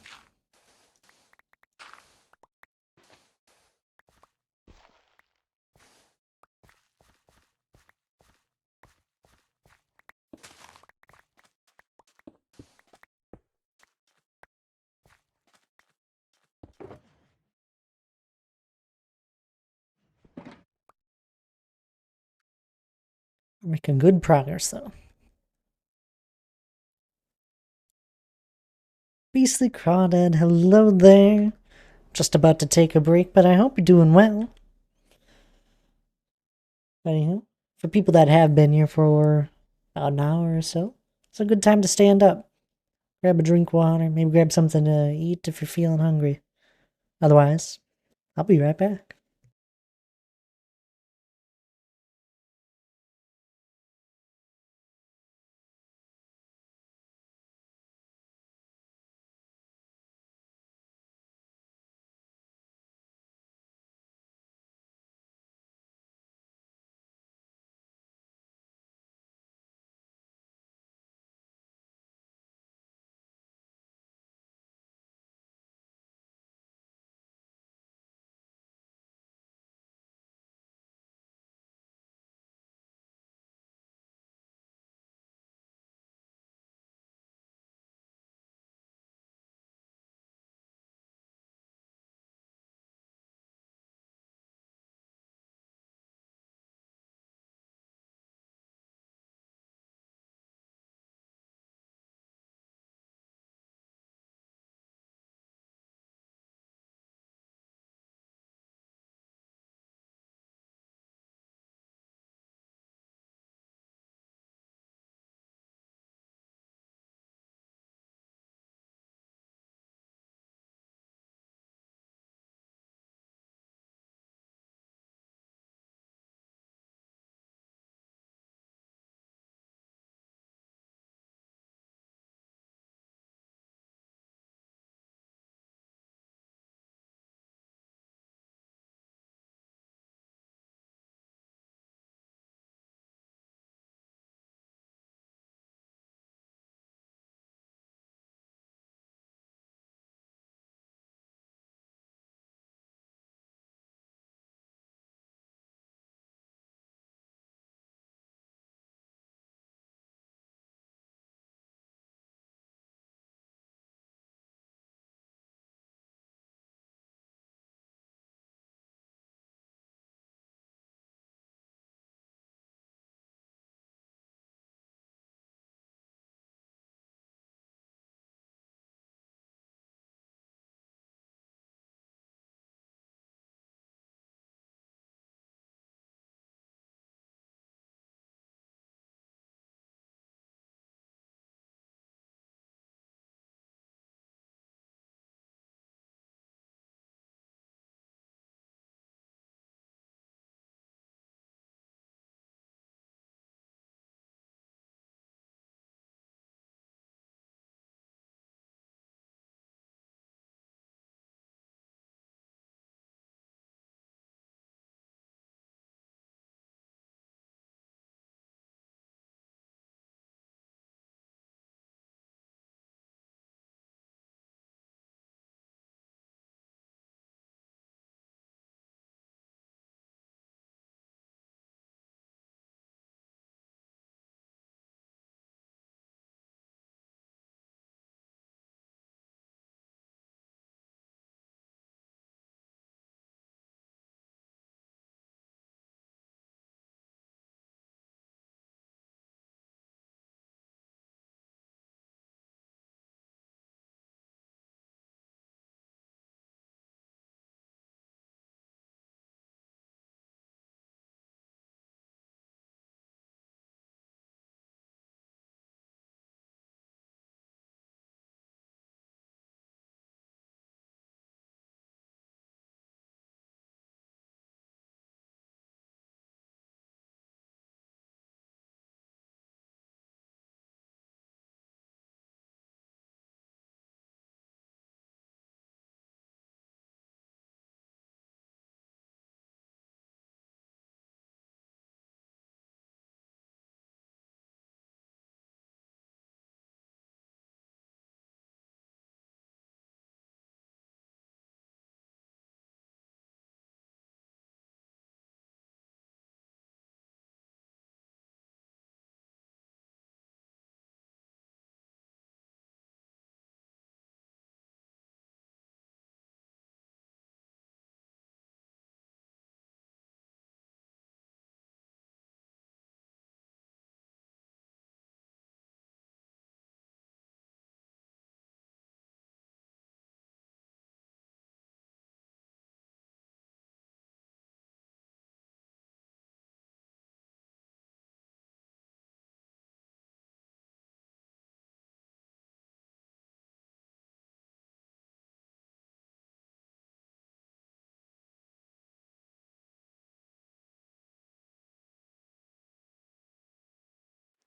We're making good progress though. Beastly Crawdad, hello there. Just about to take a break, but I hope you're doing well. Anyhow, for people that have been here for about an hour or so, it's a good time to stand up. grab a drink water, maybe grab something to eat if you're feeling hungry. Otherwise, I'll be right back.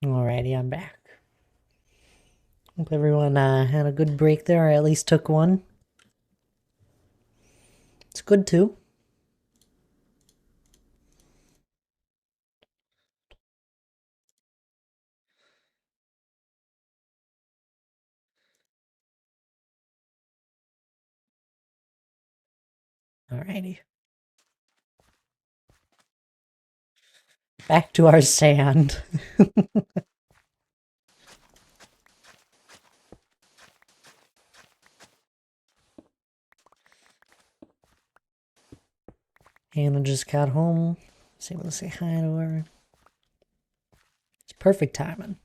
Alrighty, I'm back. Hope everyone had a good break there, or at least took one. It's good too. Alrighty. Back to our sand. Hannah just got home. I was able to say hi to her. It's perfect timing.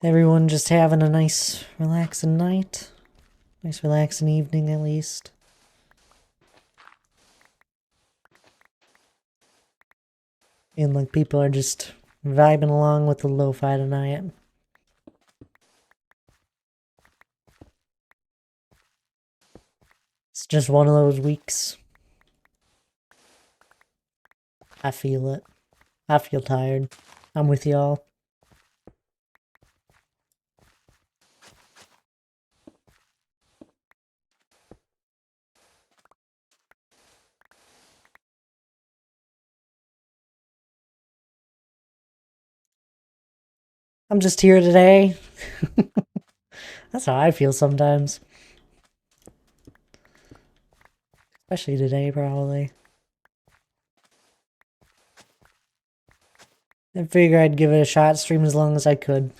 Everyone just having a nice, relaxing night. Nice, relaxing evening, at least. And like people are just vibing along with the lo-fi tonight. It's just one of those weeks. I feel it. I feel tired. I'm with y'all. I'm just here today. That's how I feel sometimes. Especially today, probably. I figure I'd give it a shot, stream as long as I could.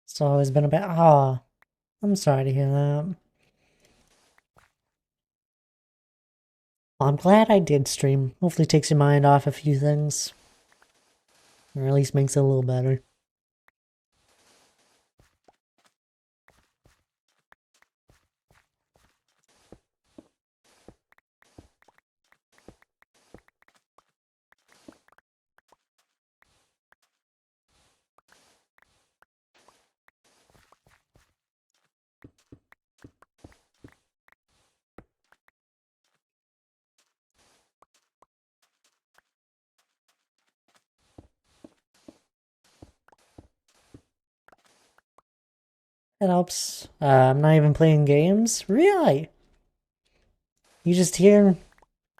It's always been about. Ah, I'm sorry to hear that. Well, I'm glad I did stream. Hopefully takes your mind off a few things. Or at least makes it a little better. It helps. I'm not even playing games? Really? You just here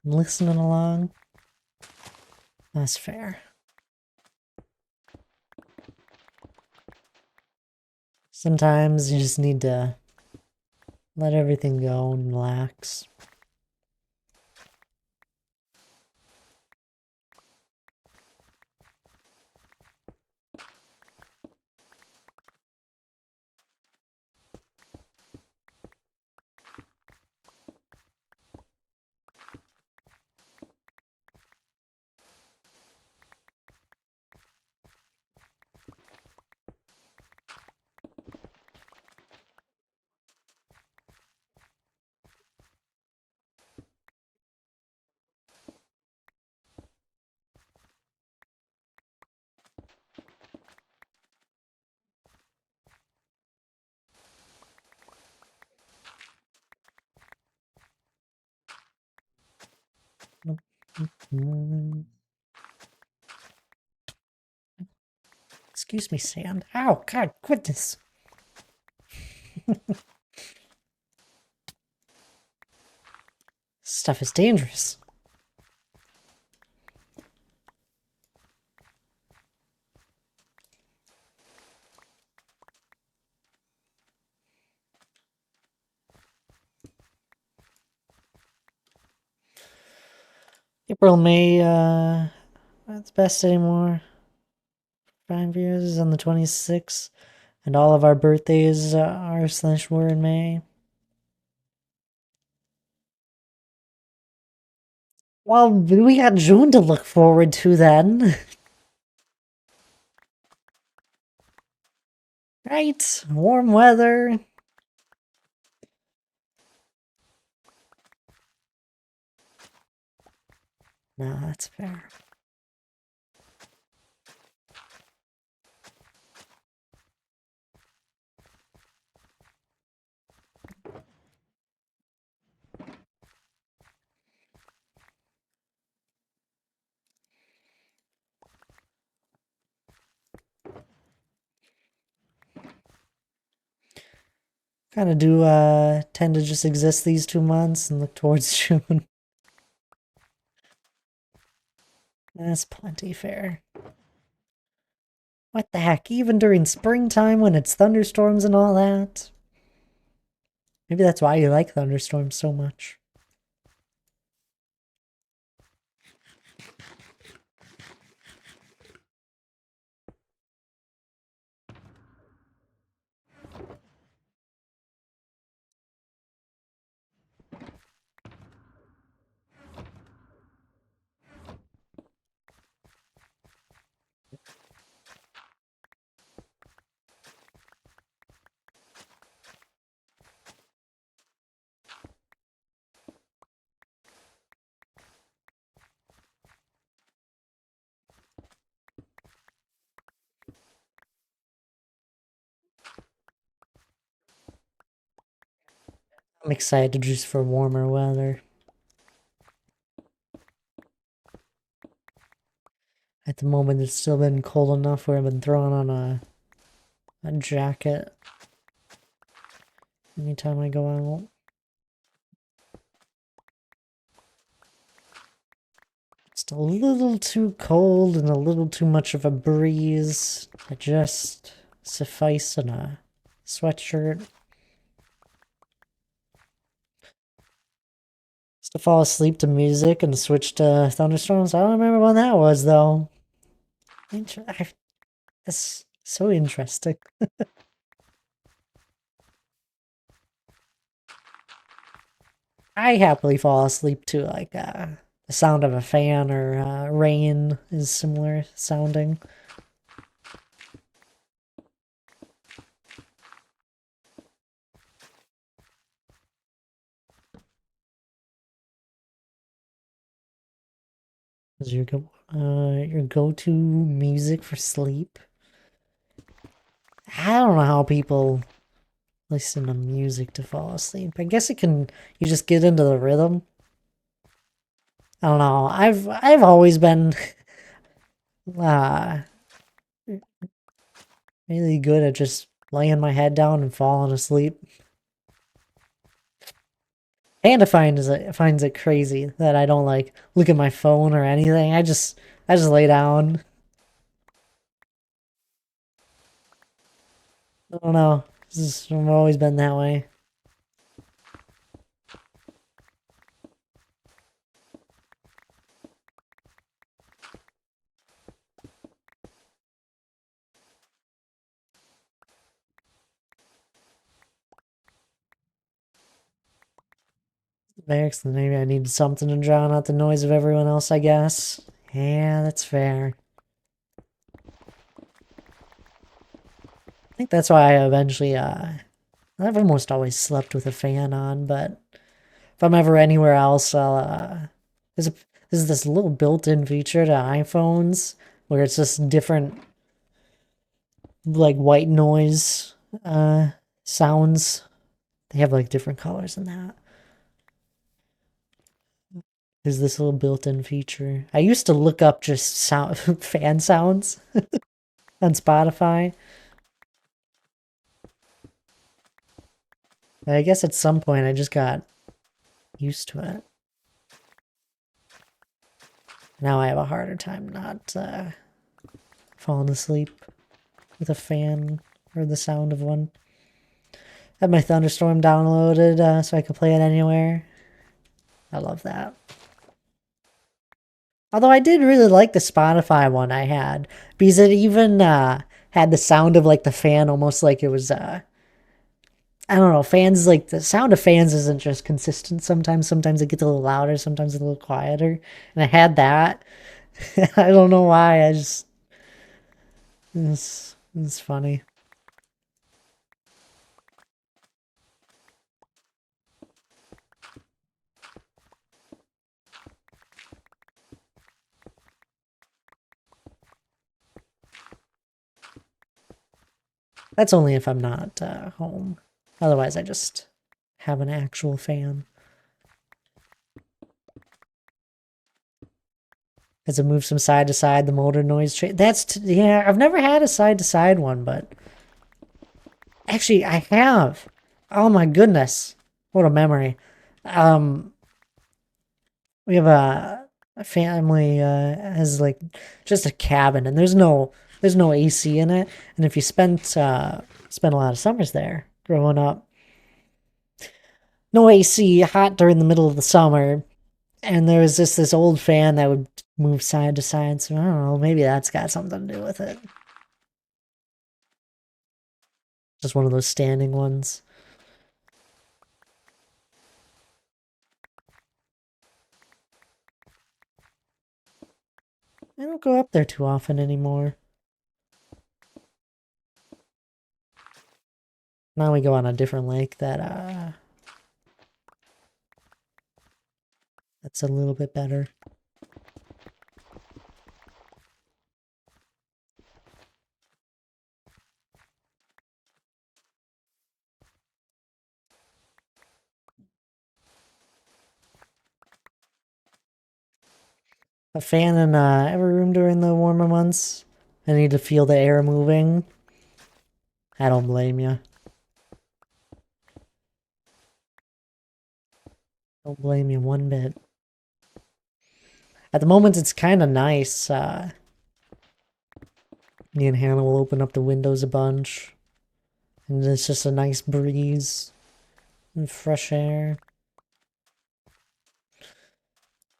listening along? That's fair. Sometimes you just need to let everything go and relax. Excuse me, sand. Ow, God, goodness. Stuff is dangerous. April, May, that's best anymore. 5 years is on the 26th. And all of our birthdays are/were in May. Well, we got June to look forward to then. Right? Warm weather. No, that's fair. Kind of do tend to just exist these 2 months and look towards June. That's plenty fair. What the heck? Even during springtime when it's thunderstorms and all that? Maybe that's why you like thunderstorms so much. I'm excited just for warmer weather. At the moment, it's still been cold enough where I've been throwing on a jacket anytime I go out. Just a little too cold and a little too much of a breeze to just suffice in a sweatshirt. Just to fall asleep to music and switch to thunderstorms. I don't remember when that was though. That's so interesting. I happily fall asleep to like the sound of a fan or rain is similar sounding. Is your go-to music for sleep? I don't know how people listen to music to fall asleep. I guess you just get into the rhythm. I don't know. I've always been uh really good at just laying my head down and falling asleep. Panda finds it crazy that I don't like look at my phone or anything. I just lay down. I don't know. I've always been that way. Excellent. Maybe I need something to drown out the noise of everyone else, I guess. Yeah, that's fair. I think that's why I eventually, I've almost always slept with a fan on, but if I'm ever anywhere else, there's a, there's this little built-in feature to iPhones where it's just different, like, white noise, sounds. They have, like, different colors in that. There's this little built-in feature. I used to look up just sound fan sounds on Spotify. I guess at some point I just got used to it. Now I have a harder time not falling asleep with a fan or the sound of one. I have my Thunderstorm downloaded so I can play it anywhere. I love that. Although I did really like the Spotify one I had because it even had the sound of like the fan almost like it was I don't know, fans like the sound of fans isn't just consistent sometimes. Sometimes it gets a little louder, sometimes a little quieter. And I had that. I don't know why. I just it's funny. That's only if I'm not home. Otherwise, I just have an actual fan. As it moves from side to side, the motor noise. Yeah, I've never had a side to side one, but actually, I have. Oh my goodness. What a memory. Um, we have a family has like just a cabin and there's no AC in it. And if you spent a lot of summers there growing up, no AC, hot during the middle of the summer, and there was just this old fan that would move side to side. So I don't know, maybe that's got something to do with it. Just one of those standing ones. I don't go up there too often anymore. Now we go on a different lake that's a little bit better. A fan in every room during the warmer months. I need to feel the air moving. I don't blame you. Don't blame you one bit. At the moment, it's kind of nice. Me and Hannah will open up the windows a bunch. And it's just a nice breeze and fresh air.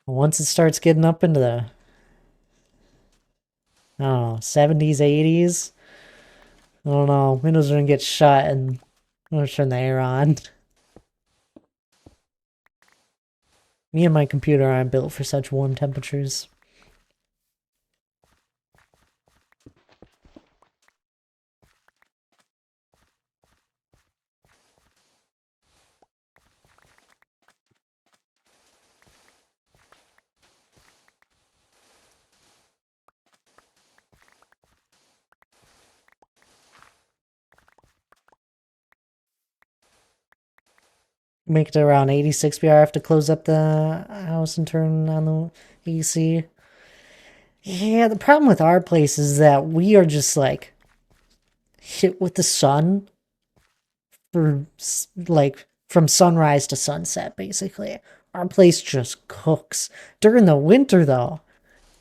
Once it starts getting up into the, I don't know, 70s, 80s, I don't know, windows are gonna get shut and I'm gonna turn the air on. Me and my computer aren't built for such warm temperatures. Make it around 86 BR. I have to close up the house and turn on the AC. Yeah, the problem with our place is that we are just like hit with the sun for like from sunrise to sunset, basically. Our place just cooks. During the winter, though,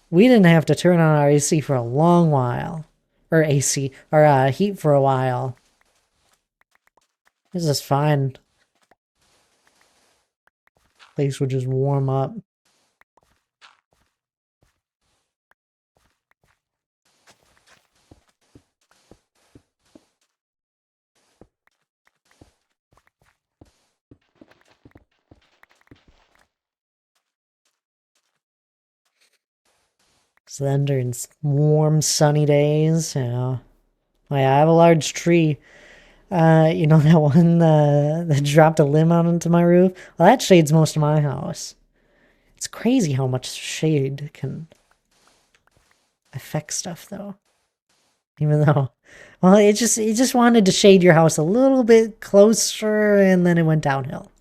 we didn't have to turn on our AC for a long while. Or AC, or heat for a while. This is fine. Place would just warm up. So then during warm, sunny days, I have a large tree. You know that one that dropped a limb out onto my roof? Well, that shades most of my house. It's crazy how much shade can affect stuff, though. Even though, well, it just wanted to shade your house a little bit closer, and then it went downhill.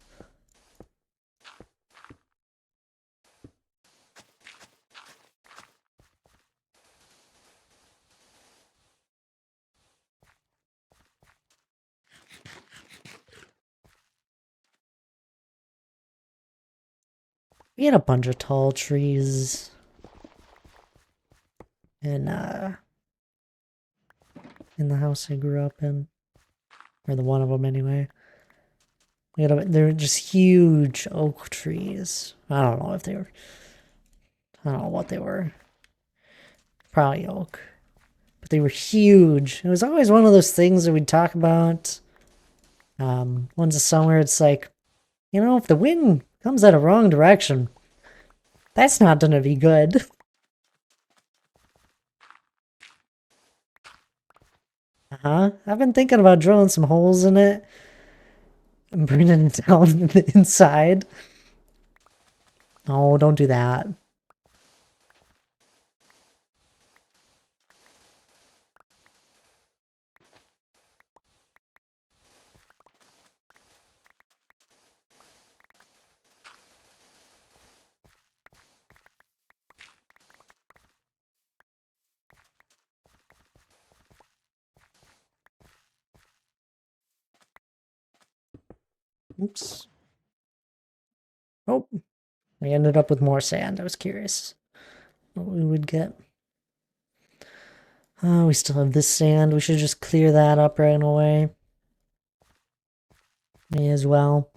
We had a bunch of tall trees, in in the house I grew up in, or the one of them anyway. They were just huge oak trees. I don't know if they were I don't know what they were. Probably oak. But they were huge. It was always one of those things that we'd talk about. Once a summer, it's like, you know, if the wind comes out a wrong direction, that's not gonna be good. I've been thinking about drilling some holes in it and bringing it down the inside. Oh, don't do that. Oops. Oh, we ended up with more sand. I was curious what we would get. Oh, we still have this sand. We should just clear that up right away. May as well.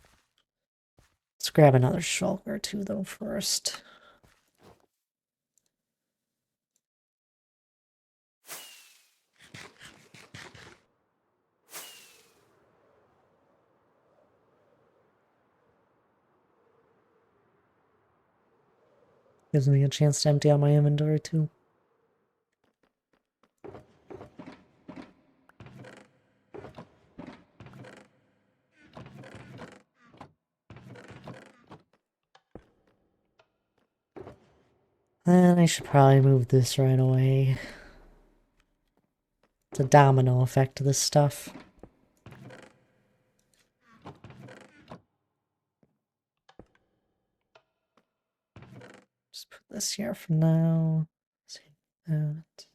Let's grab another shulker or two, though, first. Gives me a chance to empty out my inventory, too. And I should probably move this right away. It's a domino effect to this stuff. Just put this here for now. Save that.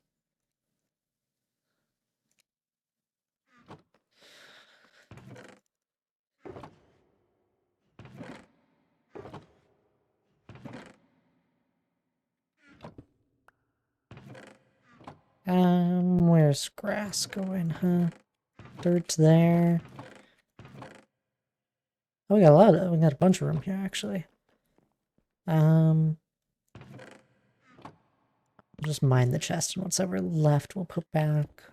Where's grass going, huh? Dirt's there. Oh, we got a bunch of room here, actually. We'll just mine the chest, and whatever left we'll put back.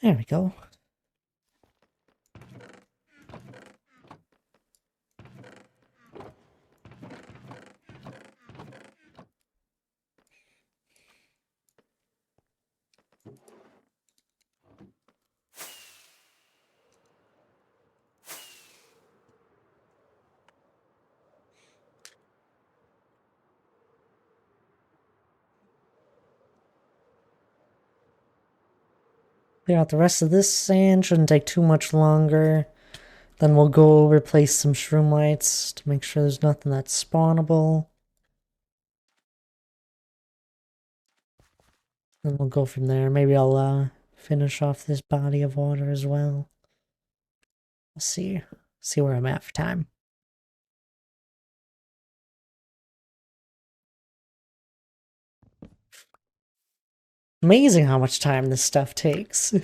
There we go. Clear out the rest of this sand. Shouldn't take too much longer. Then we'll go replace some shroom lights to make sure there's nothing that's spawnable. And we'll go from there. Maybe I'll finish off this body of water as well. We'll see where I'm at for time. Amazing how much time this stuff takes.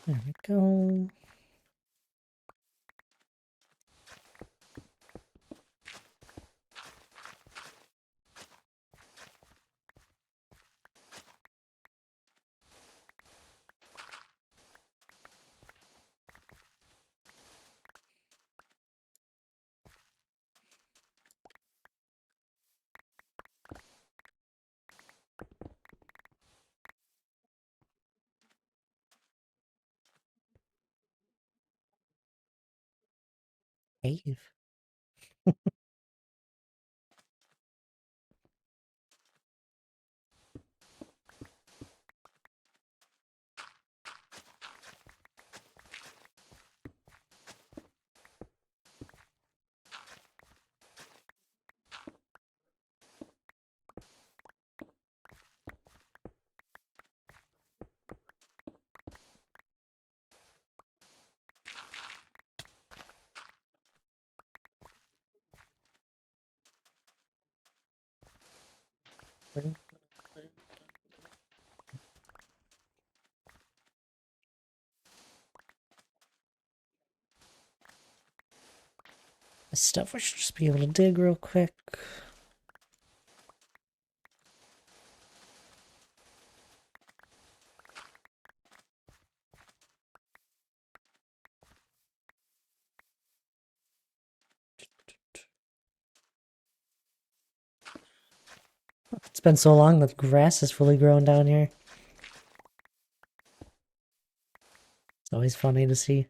There we go. Cave. This stuff we should just be able to dig real quick. It's been so long that grass is fully grown down here. It's always funny to see.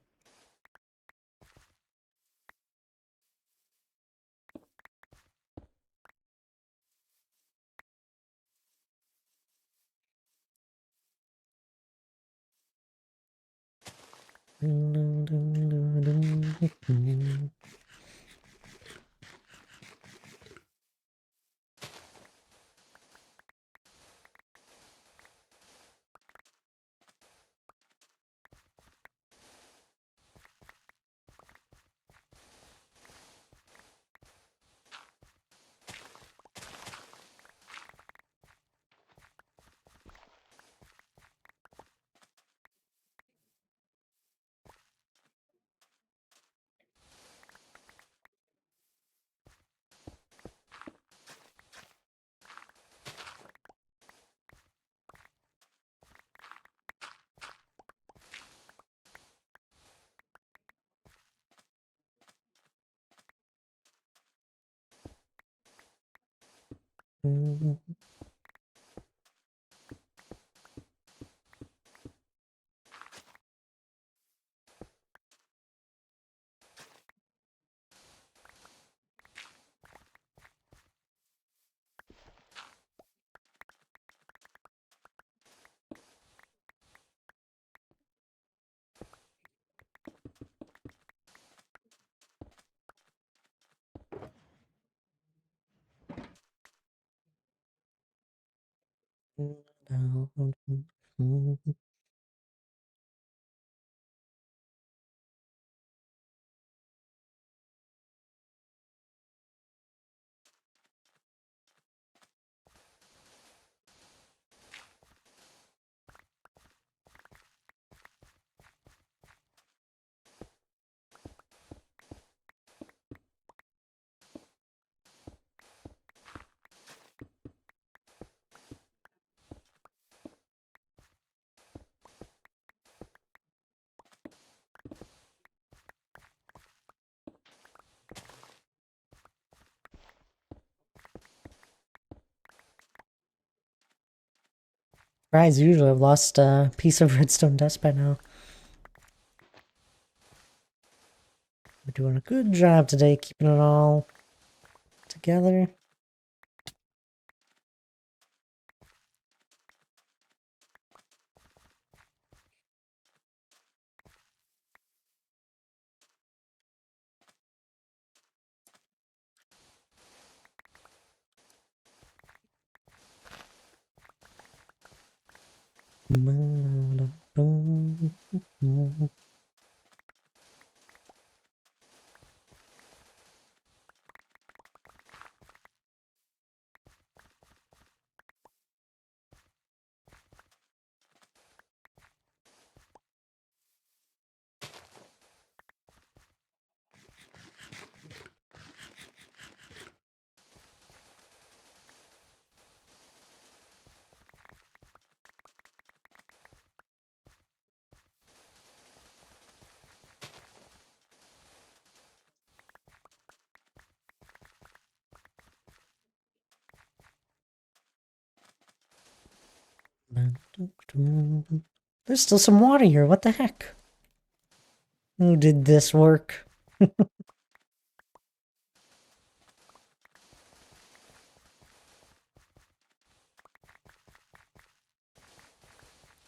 Guys usually have lost a piece of redstone dust by now. We're doing a good job today, keeping it all together. There's still some water here. What the heck? Who did this work?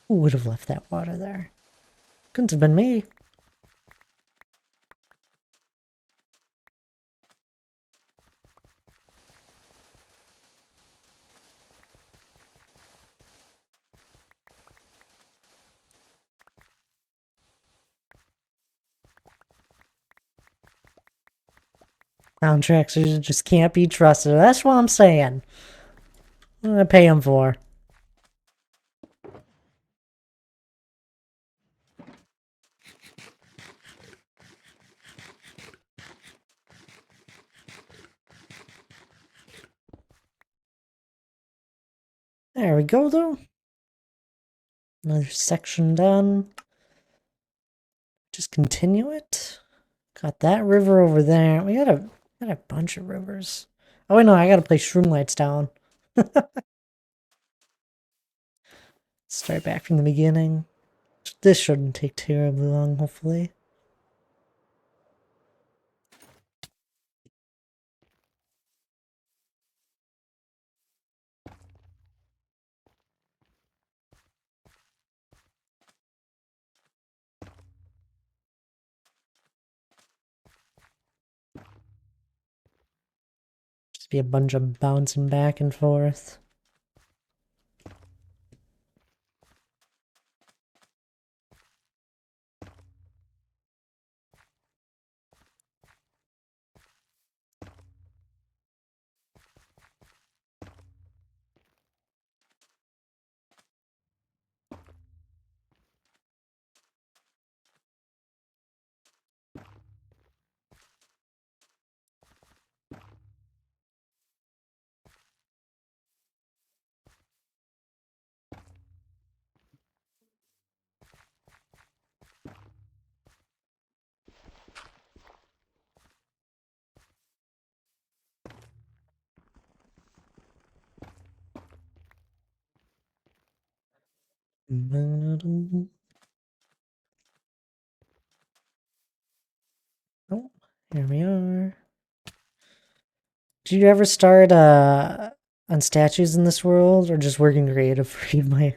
Who would have left that water there? Couldn't have been me. Contractors just can't be trusted. That's what I'm saying. What do I pay them for? There we go, though. Another section done. Just continue it. Got that river over there. We got a bunch of rivers. Oh wait, no, I gotta place shroom lights down. Start back from the beginning. This shouldn't take terribly long, hopefully. Just be a bunch of bouncing back and forth. Oh, here we are. Did you ever start on statues in this world, or just working creative for you? My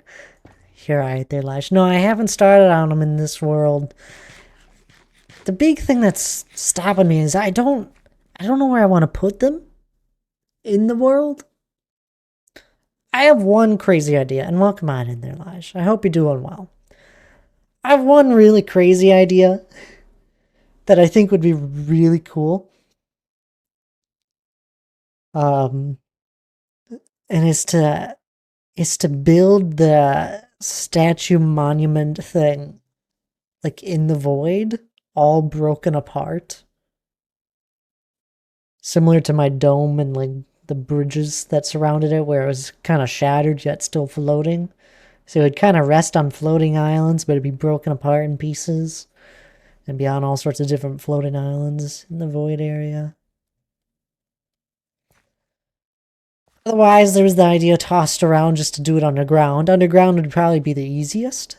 here I there Lash. No, I haven't started on them in this world. The big thing that's stopping me is I don't know where I want to put them in the world. I have one crazy idea, and welcome on in there, Lash. I hope you're doing well. I have one really crazy idea that I think would be really cool. And is to build the statue monument thing like in the void, all broken apart. Similar to my dome and like the bridges that surrounded it, where it was kind of shattered yet still floating. So it would kind of rest on floating islands, but it'd be broken apart in pieces and be on all sorts of different floating islands in the void area. Otherwise, there was the idea tossed around just to do it underground. Underground would probably be the easiest,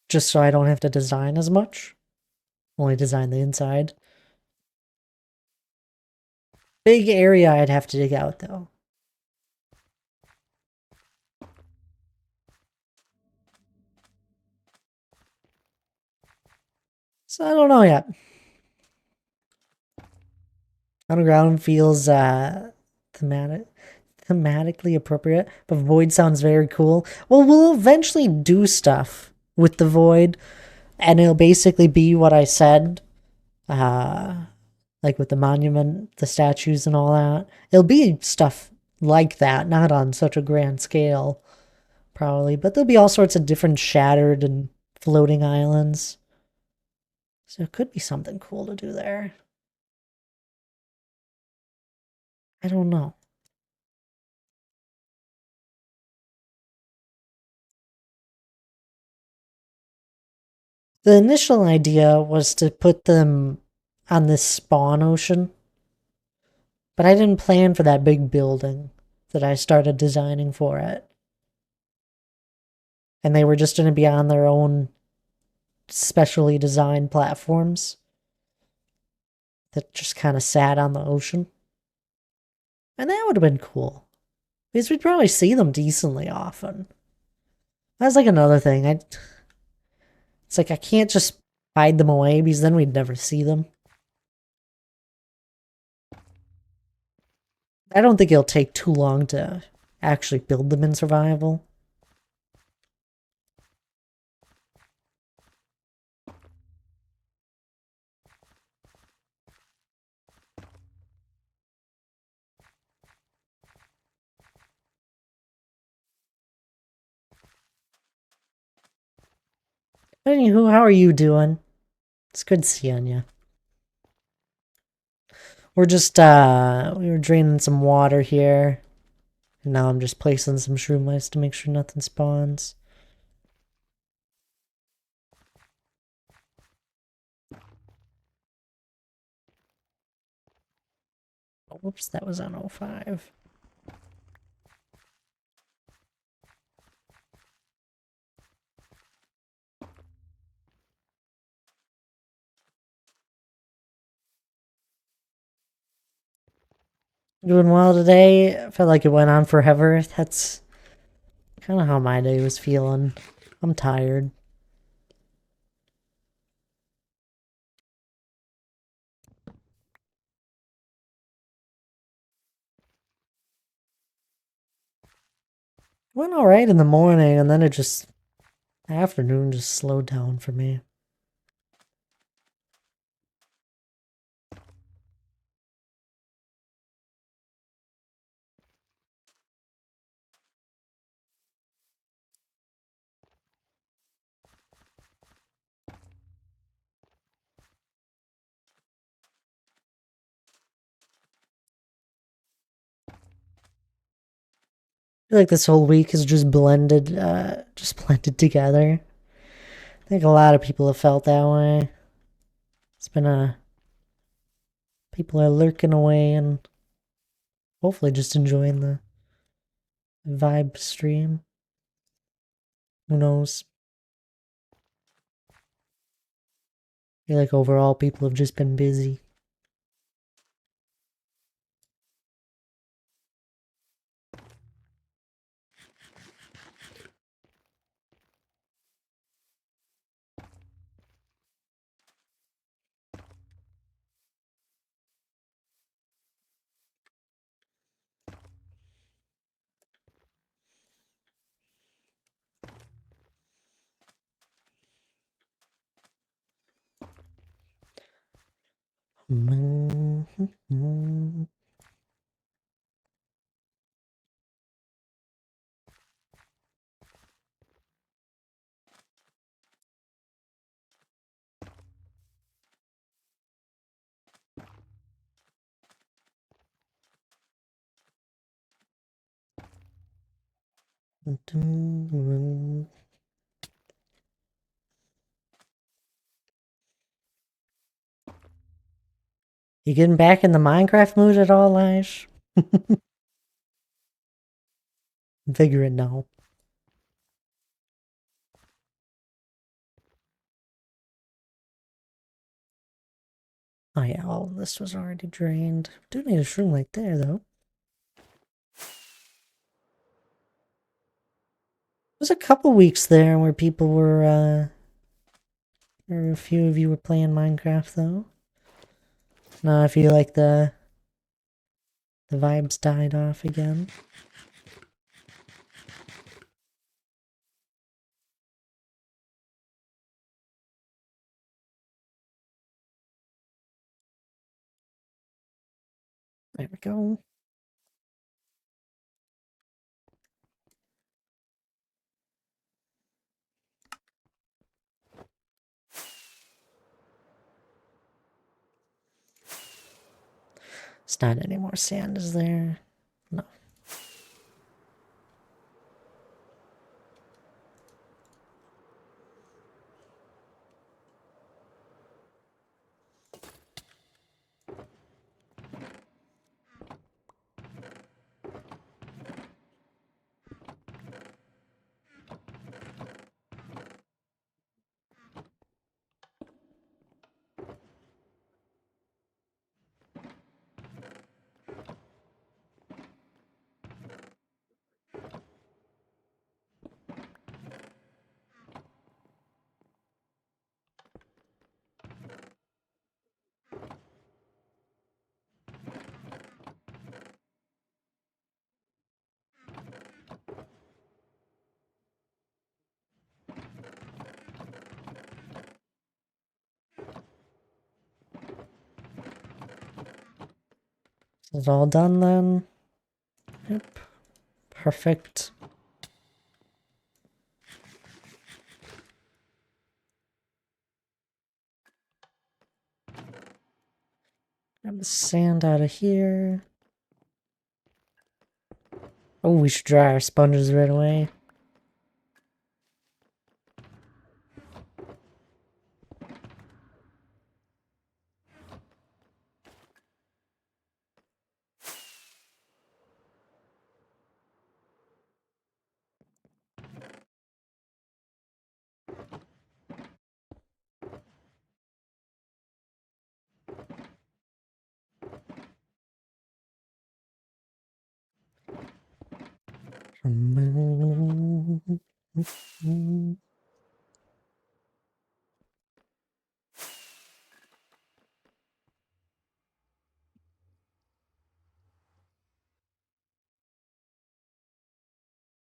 just so I don't have to design as much. Only design the inside. Big area I'd have to dig out, though. So I don't know yet. Underground feels thematically appropriate, but Void sounds very cool. Well, we'll eventually do stuff with the Void, and it'll basically be what I said, like with the monument, the statues and all that. It'll be stuff like that, not on such a grand scale, probably, but there'll be all sorts of different shattered and floating islands. So it could be something cool to do there. I don't know. The initial idea was to put them on this spawn ocean, but I didn't plan for that big building that I started designing for it. And they were just going to be on their own specially designed platforms that just kind of sat on the ocean. And that would have been cool, because we'd probably see them decently often. That's like another thing. It's like I can't just hide them away because then we'd never see them. I don't think it'll take too long to actually build them in survival. Anywho, how are you doing? It's good seeing you. We're just, we were draining some water here. And now I'm just placing some shroom lights to make sure nothing spawns. Oh, whoops, that was on 05. Doing well today. I felt like it went on forever. That's kind of how my day was feeling. I'm tired. Went alright in the morning, and then afternoon just slowed down for me. I feel like this whole week is just blended together. I think a lot of people have felt that way. It's been people are lurking away and hopefully just enjoying the vibe stream. Who knows? I feel like overall people have just been busy. You getting back in the Minecraft mood at all, Lash? Figure it now. Oh yeah, all of this was already drained. Do need a shroom light there though. There's a couple weeks there where people were or a few of you were playing Minecraft though. Now I feel like the vibes died off again. There we go. It's not any more sand, is there? No. Is it all done then? Yep. Perfect. Grab the sand out of here. Oh, we should dry our sponges right away.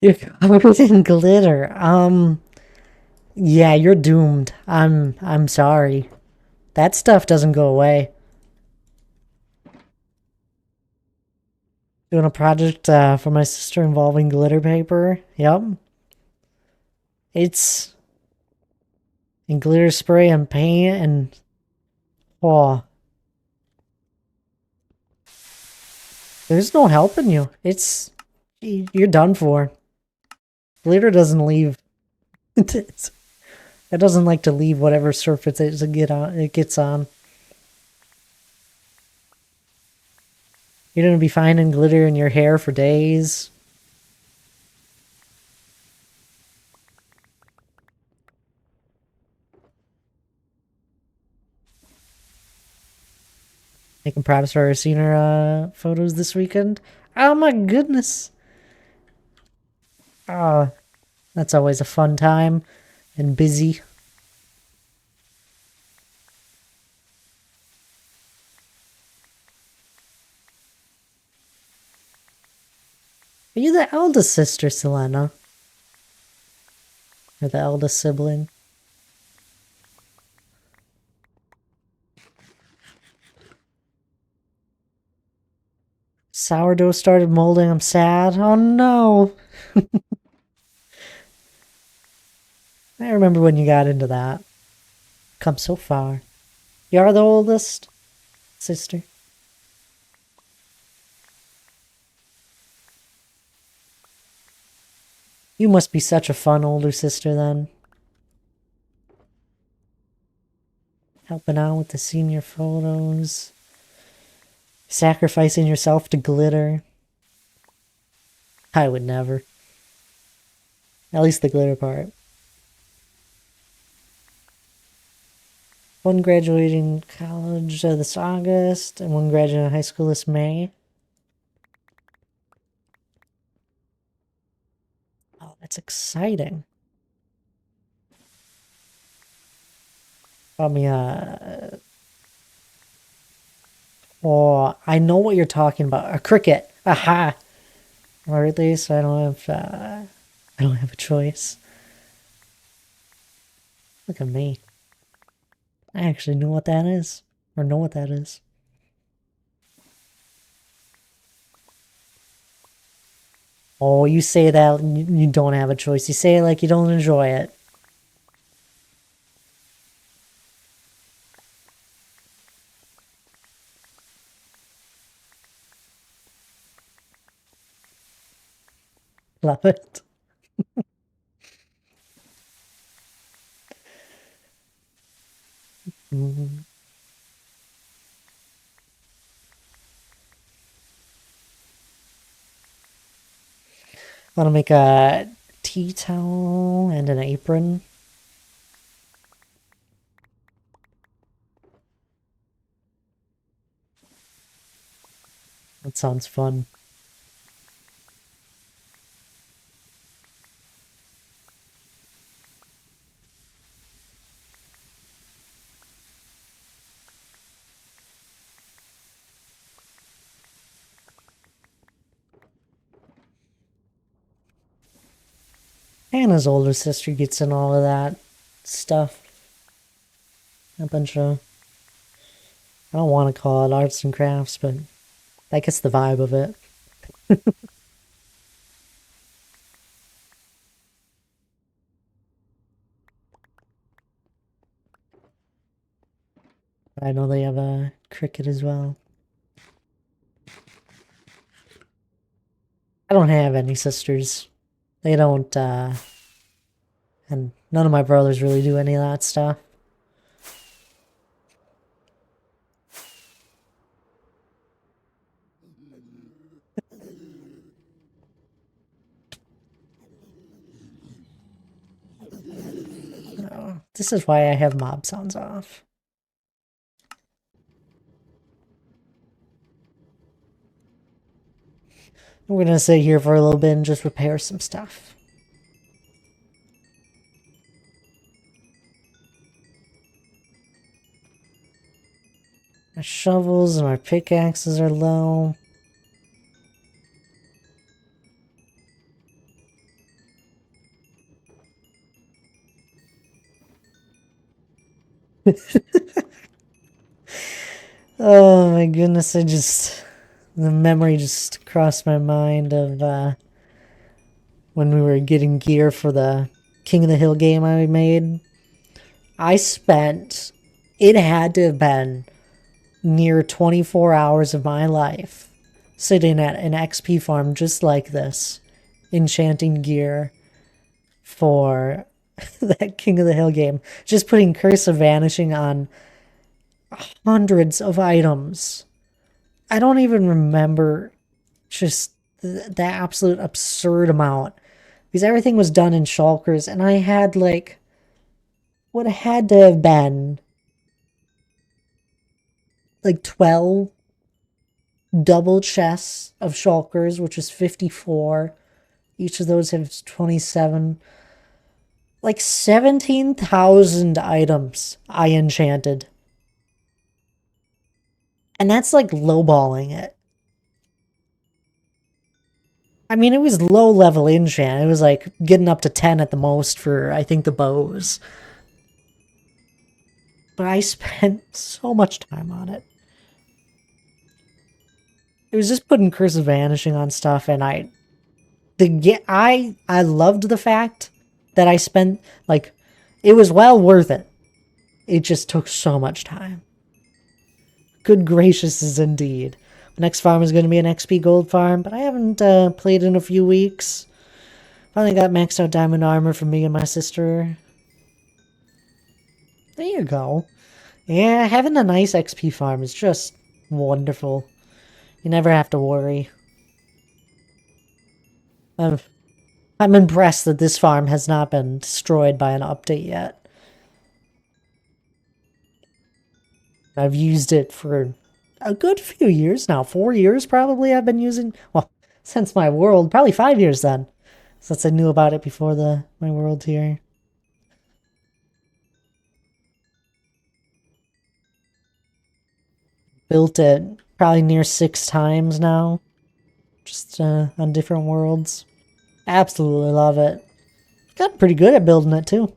You're covered in glitter. Yeah, you're doomed. I'm sorry. That stuff doesn't go away. Doing a project for my sister involving glitter paper. Yep. It's in glitter spray and paint and oh, there's no helping you. You're done for. Glitter doesn't leave. It doesn't like to leave whatever surface it gets on. You're gonna be finding glitter in your hair for days. Making props for our senior photos this weekend. Oh my goodness. Ah, that's always a fun time and busy. Are you the eldest sister, Selena? Or the eldest sibling? Sourdough started molding. I'm sad. Oh no. I remember when you got into that. Come so far. You're the oldest sister. You must be such a fun older sister then. Helping out with the senior photos. Sacrificing yourself to glitter. I would never. At least the glitter part. One graduating college this August, and one graduating high school this May. Oh, that's exciting. Got me oh, I know what you're talking about. A cricket. Aha. Or at least I don't have a choice. Look at me. I actually know what that is. Or know what that is. Oh, you say that you don't have a choice. You say it like you don't enjoy it. Love it. Mm. Want to make a tea towel and an apron. That sounds fun. Hannah's older sister gets in all of that stuff. A bunch of, I don't want to call it arts and crafts, but That gets the vibe of it. I know they have a cricket as well. I don't have any sisters. They don't, and none of my brothers really do any of that stuff. Oh, this is why I have mob sounds off. We're gonna sit here for a little bit and just repair some stuff. My shovels and my pickaxes are low. Oh my goodness, the memory just crossed my mind of when we were getting gear for the King of the Hill game I made. It had to have been near 24 hours of my life sitting at an XP farm just like this, enchanting gear for that King of the Hill game. Just putting Curse of Vanishing on hundreds of items. I don't even remember just the absolute absurd amount. Because everything was done in shulkers, and I had like what had to have been like 12 double chests of shulkers, which is 54. Each of those has 27. Like 17,000 items I enchanted. And that's like lowballing it. I mean, it was low level enchant. It was like getting up to 10 at the most for, I think, the bows. But I spent so much time on it. It was just putting Curse of Vanishing on stuff, and I loved the fact that I spent, like, it was well worth it. It just took so much time. Good gracious indeed. The next farm is going to be an XP gold farm, but I haven't played in a few weeks. Finally got maxed out diamond armor from me and my sister. There you go. Yeah, having a nice XP farm is just wonderful. You never have to worry. I'm impressed that this farm has not been destroyed by an update yet. I've used it for a good few years now. 4 years probably I've been using. Well, since my world. Probably 5 years then. Since I knew about it before my world here. Built it probably near 6 times now. Just on different worlds. Absolutely love it. Got pretty good at building it too.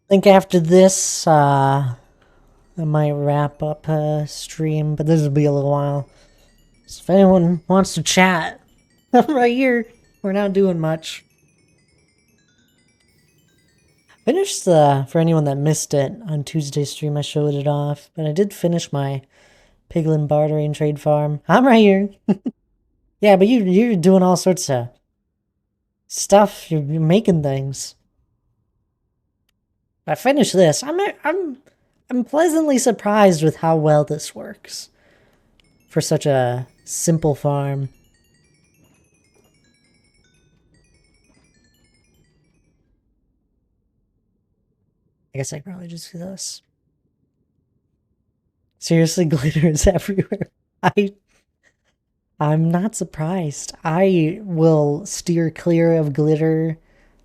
I think after this, I might wrap up stream, but this will be a little while. So if anyone wants to chat, I'm right here. We're not doing much. Finished for anyone that missed it on Tuesday's stream, I showed it off, but I did finish my piglin bartering trade farm. I'm right here. Yeah, but you're doing all sorts of stuff. You're making things. I finished this. I'm pleasantly surprised with how well this works for such a simple farm. I guess I can probably just do this. Seriously, glitter is everywhere. I'm not surprised. I will steer clear of glitter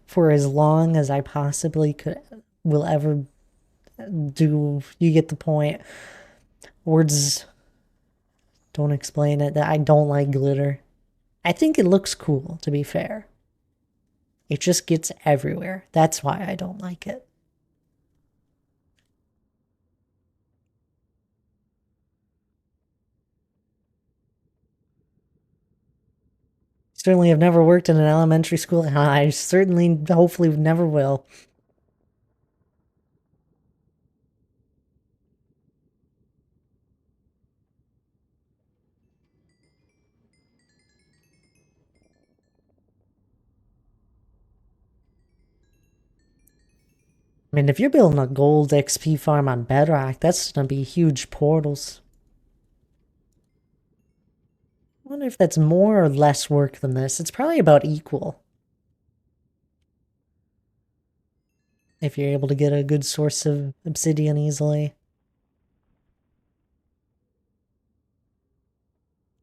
for as long as I possibly will ever do. You get the point. Words don't explain it. That I don't like glitter. I think it looks cool, to be fair. It just gets everywhere. That's why I don't like it. Certainly have never worked in an elementary school, and I certainly, hopefully, never will. I mean, if you're building a gold XP farm on Bedrock, that's gonna be huge portals. I wonder if that's more or less work than this. It's probably about equal. If you're able to get a good source of obsidian easily.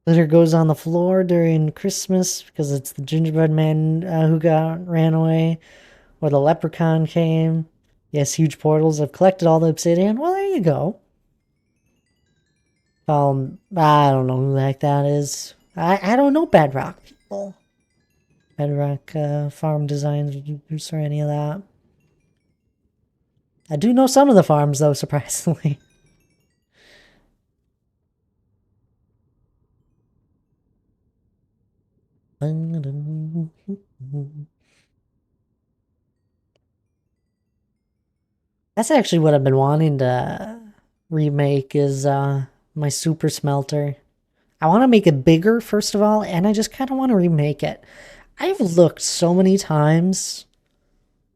Glitter goes on the floor during Christmas because it's the gingerbread man who ran away, or the leprechaun came. Yes, huge portals. I've collected all the obsidian. Well, there you go. I don't know who the heck that is. I don't know Bedrock people. Bedrock farm designs or any of that. I do know some of the farms though, surprisingly. That's actually what I've been wanting to remake is my super smelter. I want to make it bigger, first of all, and I just kind of want to remake it. I've looked so many times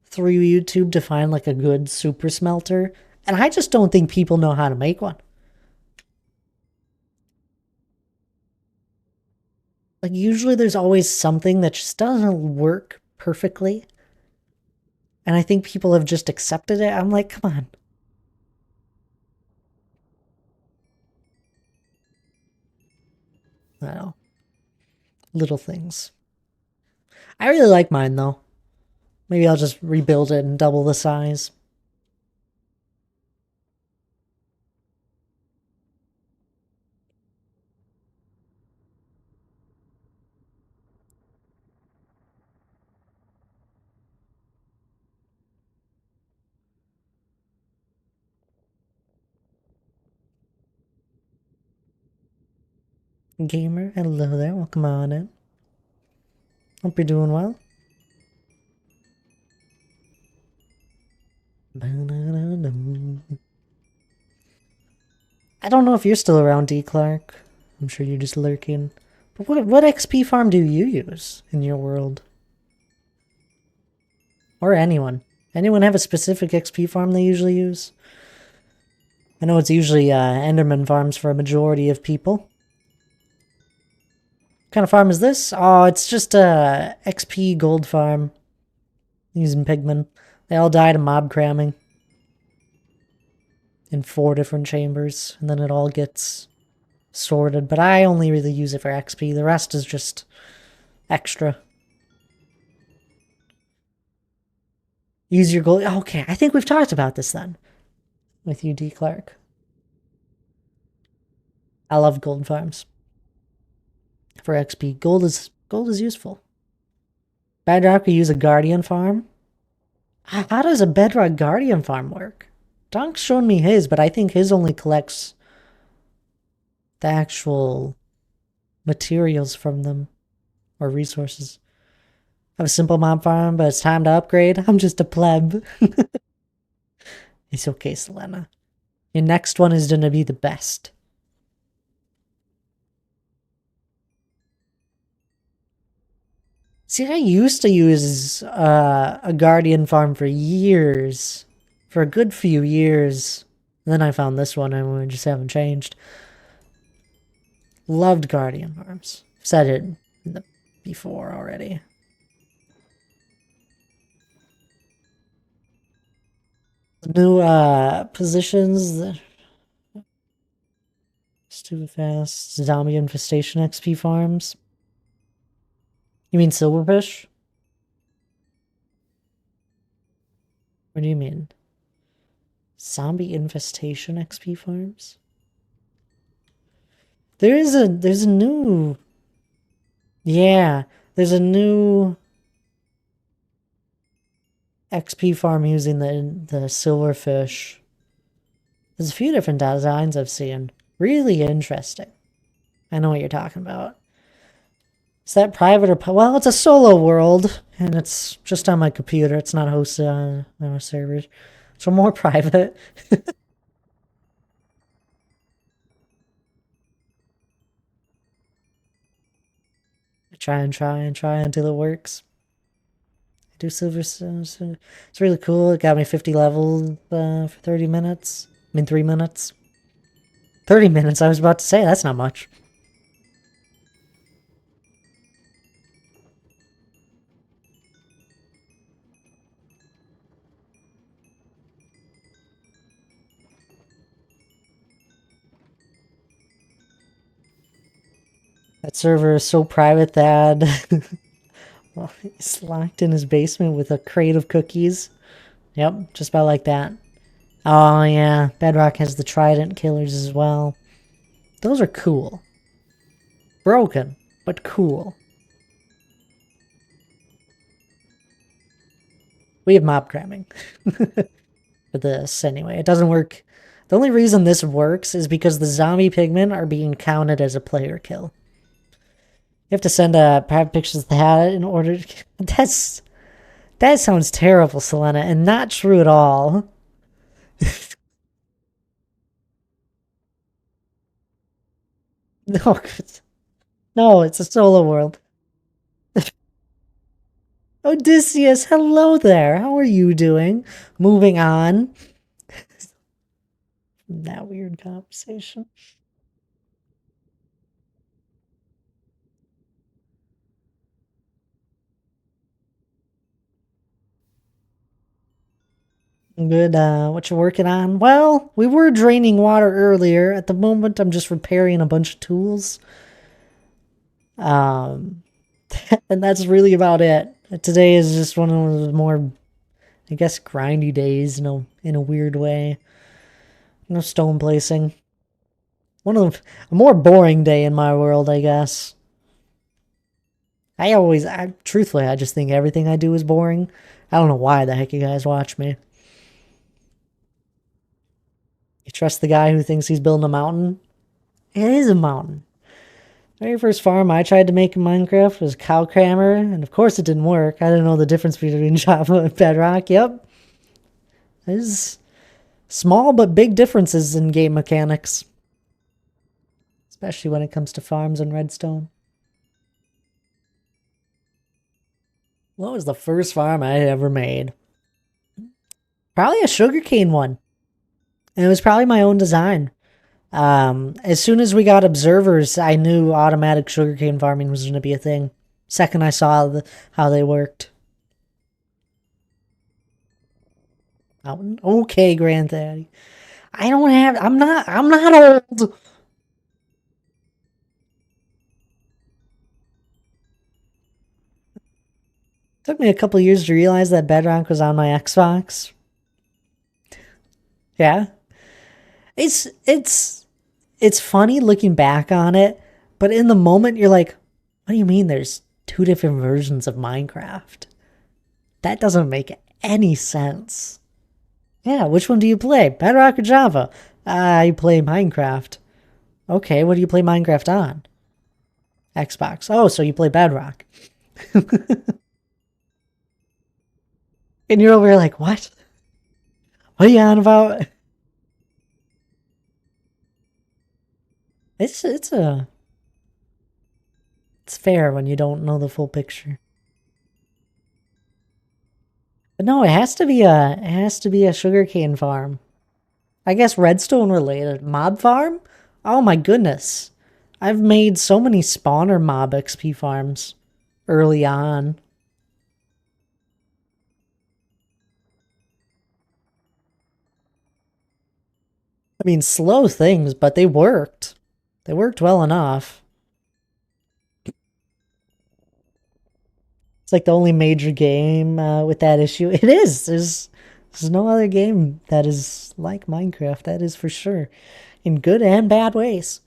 through YouTube to find like a good super smelter, and I just don't think people know how to make one. Like, usually there's always something that just doesn't work perfectly. And I think people have just accepted it. I'm like, come on. I don't know. Little things. I really like mine though. Maybe I'll just rebuild it and double the size. Gamer, hello there. Welcome on in. Hope you're doing well. I don't know if you're still around, D. Clark. I'm sure you're just lurking. But what XP farm do you use in your world? Or anyone? Anyone have a specific XP farm they usually use? I know it's usually Enderman farms for a majority of people. What kind of farm is this? Oh, it's just a XP gold farm. Using pigmen. They all died of mob cramming. In 4 different chambers. And then it all gets sorted. But I only really use it for XP. The rest is just extra. Use your gold. Okay, I think we've talked about this then. With you, D. Clark. I love gold farms. For XP. Gold is useful. Bedrock, we use a guardian farm. How does a bedrock guardian farm work? Donk's shown me his, but I think his only collects the actual materials from them. Or resources. I have a simple mob farm, but it's time to upgrade. I'm just a pleb. It's okay, Selena. Your next one is gonna be the best. See, I used to use a guardian farm for years. For a good few years. And then I found this one and we just haven't changed. Loved guardian farms. Said it before already. New positions that stupid fast zombie infestation XP farms. You mean silverfish? What do you mean? Zombie infestation XP farms? There's a new, yeah, there's a new XP farm using the silverfish. There's a few different designs I've seen. Really interesting. I know what you're talking about. Is that private or well, it's a solo world, and it's just on my computer. It's not hosted on a server, so more private. I try until it works. I do silver, so it's really cool. It got me 50 level for 30 minutes. I mean 3 minutes. 30 minutes, I was about to say, that's not much. That server is so private that well, he's locked in his basement with a crate of cookies. Yep, just about like that. Oh yeah, Bedrock has the Trident killers as well. Those are cool. Broken, but cool. We have mob cramming. For this, anyway. It doesn't work. The only reason this works is because the zombie pigmen are being counted as a player kill. You have to send private pictures of that in order to... That sounds terrible, Selena, and not true at all. No, no, it's a solo world. Odysseus, hello there. How are you doing? Moving on. That weird conversation. Good, what you working on? Well, we were draining water earlier. At the moment, I'm just repairing a bunch of tools. And that's really about it. Today is just one of those more, I guess, grindy days, in a weird way. No stone placing. A more boring day in my world, I guess. Truthfully, I just think everything I do is boring. I don't know why the heck you guys watch me. You trust the guy who thinks he's building a mountain? It is a mountain. The very first farm I tried to make in Minecraft was Cow Crammer, and of course it didn't work. I didn't know the difference between Java and Bedrock. Yep. There's small but big differences in game mechanics. Especially when it comes to farms and redstone. What was the first farm I ever made? Probably a sugarcane one. And it was probably my own design. As soon as we got observers, I knew automatic sugarcane farming was going to be a thing. Second I saw how they worked. Mountain? Okay, Granddaddy. I'm not old. Took me a couple years to realize that Bedrock was on my Xbox. Yeah. It's funny looking back on it, but in the moment you're like, what do you mean there's two different versions of Minecraft? That doesn't make any sense. Yeah, which one do you play? Bedrock or Java? I play Minecraft. Okay, what do you play Minecraft on? Xbox. Oh, so you play Bedrock. And you're over here like, what? What are you on about? It's fair when you don't know the full picture. But no, it has to be a sugarcane farm. I guess redstone related. Mob farm? Oh my goodness. I've made so many spawner mob XP farms early on. I mean, slow things, but they worked. They worked well enough. It's like the only major game with that issue. It is. There's no other game that is like Minecraft. That is for sure, in good and bad ways.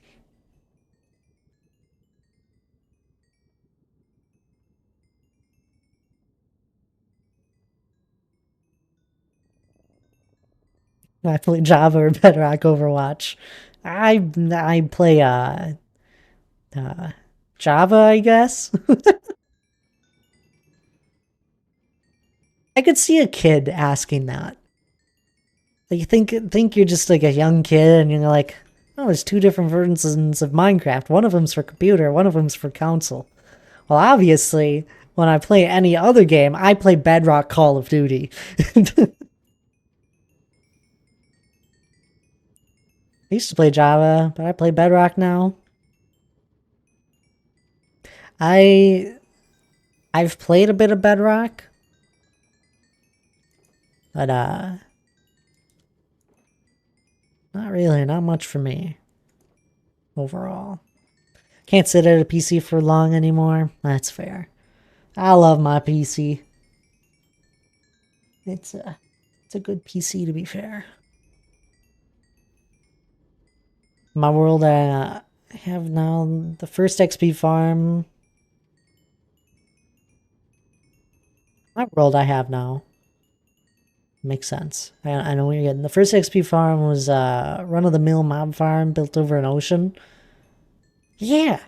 I play Java or Bedrock Overwatch. I play uh Java, I guess. I could see a kid asking that. Like, you think you're just like a young kid, and you're like, oh, there's two different versions of Minecraft. One of them's for computer, one of them's for console. Well, obviously, when I play any other game, I play Bedrock Call of Duty. I used to play Java, but I play Bedrock now. I I've played a bit of Bedrock, but not really, not much for me overall. Can't sit at a PC for long anymore. That's fair. I love my PC. It's a good PC, to be fair. My world, I have now the first XP farm. My world I have now. Makes sense. I know what you're getting. The first XP farm was run-of-the-mill mob farm built over an ocean. Yeah.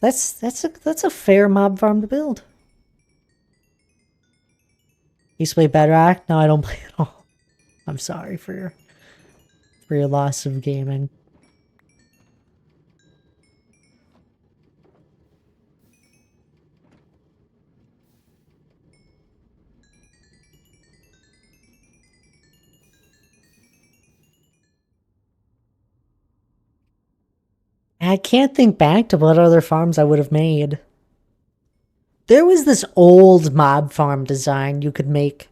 That's a fair mob farm to build. Used to play Bedrock. Now I don't play at all. I'm sorry for your loss of gaming. I can't think back to what other farms I would have made. There was this old mob farm design you could make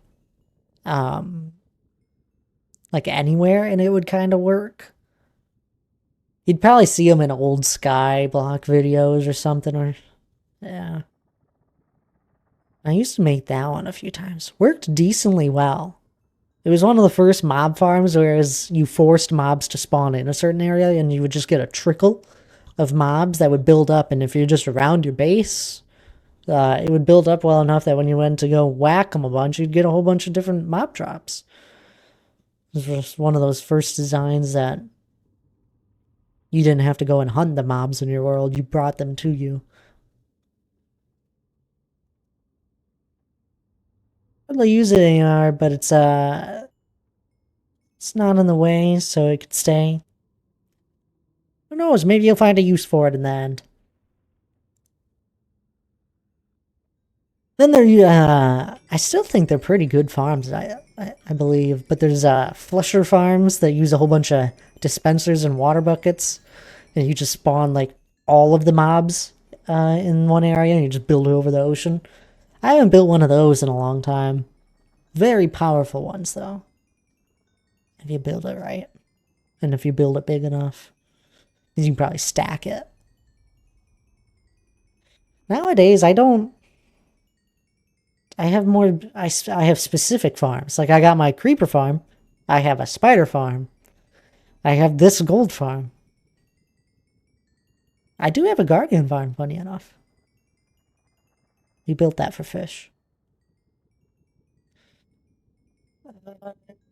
like anywhere, and it would kind of work. You'd probably see them in old Skyblock videos or something, or yeah. I used to make that one a few times. Worked decently well. It was one of the first mob farms where you forced mobs to spawn in a certain area, and you would just get a trickle of mobs that would build up, and if you're just around your base, it would build up well enough that when you went to go whack them a bunch, you'd get a whole bunch of different mob drops. This was one of those first designs that you didn't have to go and hunt the mobs in your world, you brought them to you. I don't use it anymore, but it's not in the way, so it could stay. Who knows, maybe you'll find a use for it in the end. Then I still think they're pretty good farms, I believe, but there's flusher farms that use a whole bunch of dispensers and water buckets, and you just spawn like all of the mobs in one area, and you just build it over the ocean. I haven't built one of those in a long time. Very powerful ones, though, if you build it right, and if you build it big enough, you can probably stack it. Nowadays, I have more, I have specific farms. Like, I got my creeper farm. I have a spider farm. I have this gold farm. I do have a guardian farm, funny enough. We built that for fish.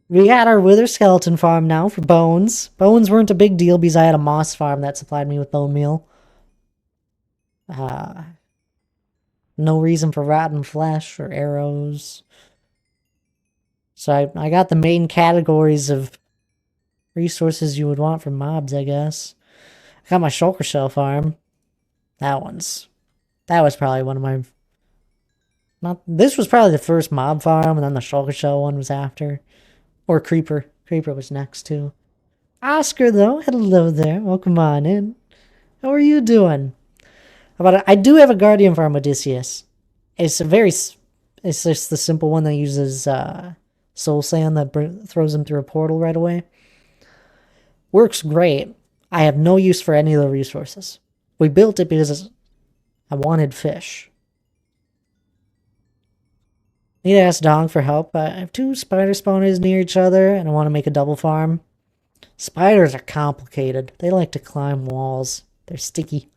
We had our wither skeleton farm now for bones. Bones weren't a big deal because I had a moss farm that supplied me with bone meal. No reason for rotten flesh or arrows. So I got the main categories of resources you would want from mobs, I guess. I got my shulker shell farm. That was probably one of my... This was probably the first mob farm, and then the shulker shell one was after. Or creeper. Creeper was next, too. Oscar, though. Hello there. Welcome on in. How are you doing? I do have a guardian farm, Odysseus. It's just the simple one that uses soul sand that throws him through a portal right away. Works great. I have no use for any of the resources. We built it because I wanted fish. Need to ask Dong for help. I have 2 spider spawners near each other, and I want to make a double farm. Spiders are complicated. They like to climb walls. They're sticky.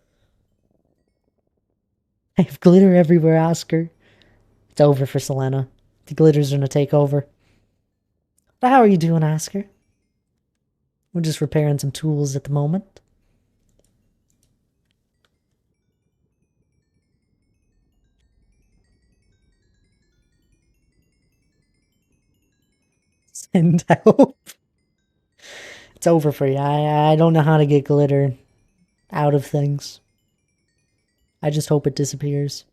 I have glitter everywhere, Oscar. It's over for Selena. The glitter's gonna take over. But how are you doing, Oscar? We're just repairing some tools at the moment. Send help. It's over for you. I don't know how to get glitter out of things. I just hope it disappears.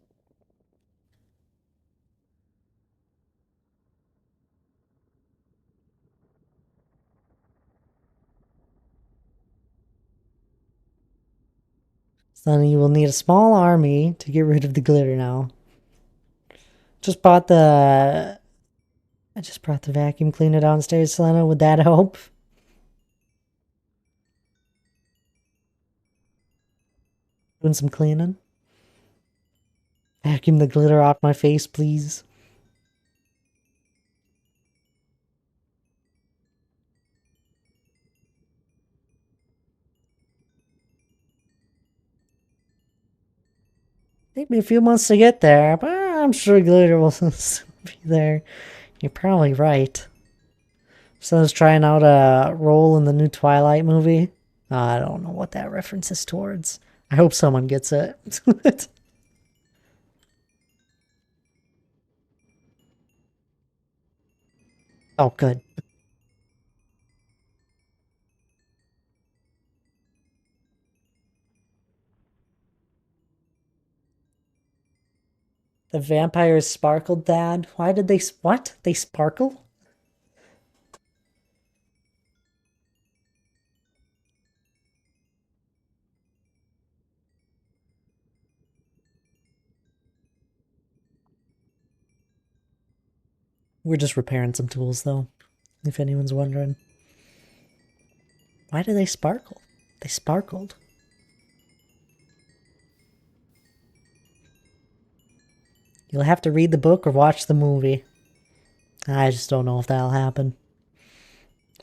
Sonny, you will need a small army to get rid of the glitter now. Just bought the... I just brought the vacuum cleaner downstairs, Selena. Would that help? Doing some cleaning? Vacuum the glitter off my face, please. Take me a few months to get there, but I'm sure glitter will soon be there. You're probably right. So I was trying out a role in the new Twilight movie. I don't know what that reference is towards. I hope someone gets it. Oh, good. The vampires sparkled, Dad. Why did they... What? They sparkle? We're just repairing some tools, though, if anyone's wondering. Why do they sparkle? They sparkled. You'll have to read the book or watch the movie. I just don't know if that'll happen.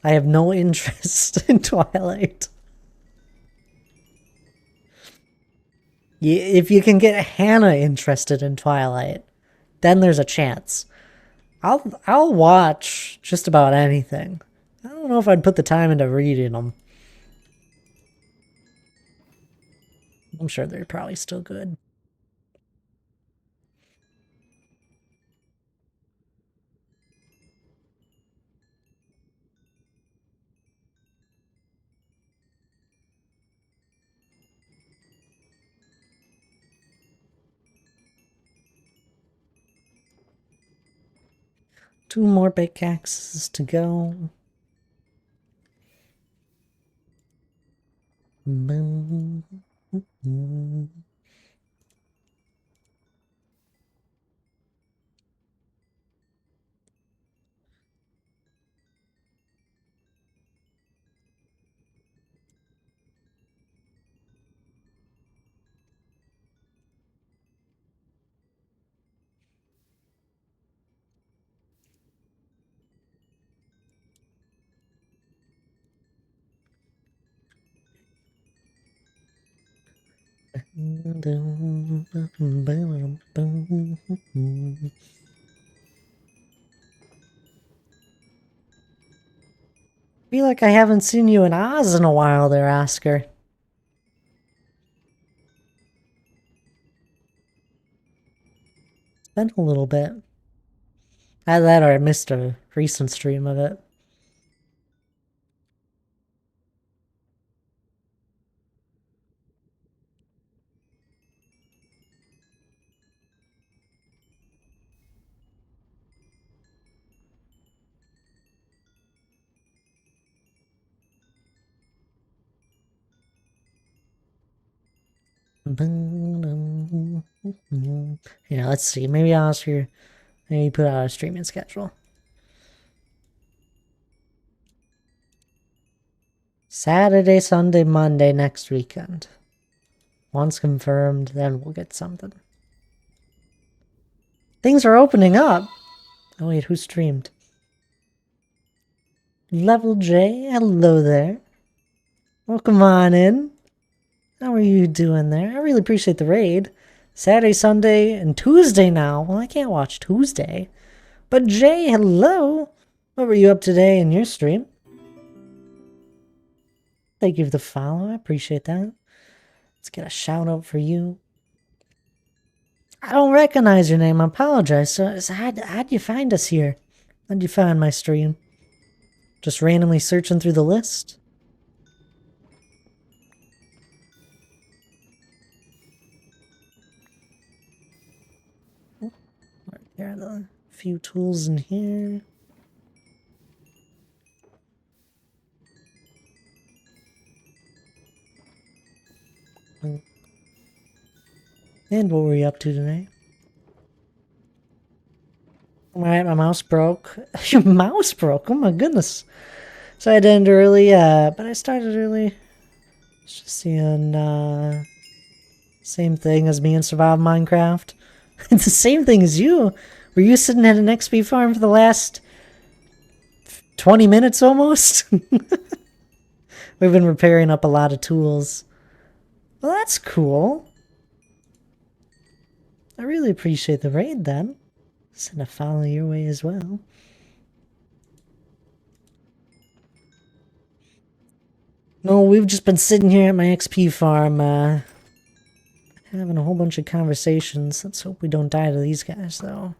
I have no interest in Twilight. If you can get Hannah interested in Twilight, then there's a chance. I'll watch just about anything. I don't know if I'd put the time into reading them. I'm sure they're probably still good. Two more pickaxes to go. Feel like I haven't seen you in Oz in a while there, Oscar. It's been a little bit. Either that or I missed a recent stream of it. Yeah, let's see. Maybe Oscar, maybe put out a streaming schedule. Saturday, Sunday, Monday next weekend. Once confirmed, then we'll get something. Things are opening up. Oh wait, who streamed? Level J, hello there. Welcome on in. How are you doing there? I really appreciate the raid. Saturday, Sunday, and Tuesday now. Well, I can't watch Tuesday. But Jay, hello. What were you up today in your stream? Thank you for the follow. I appreciate that. Let's get a shout out for you. I don't recognize your name. I apologize. So how'd you find us here? How'd you find my stream? Just randomly searching through the list? There are the few tools in here. And what were you up to today? Alright, my mouse broke. Your mouse broke? Oh my goodness. So I had to end early, but I started early. It's just seeing, same thing as me in Survival Minecraft. It's the same thing as you. Were you sitting at an XP farm for the last 20 minutes almost? We've been repairing up a lot of tools. Well, that's cool. I really appreciate the raid then. Send a follow your way as well. No, we've just been sitting here at my XP farm, having a whole bunch of conversations. Let's hope we don't die to these guys, though.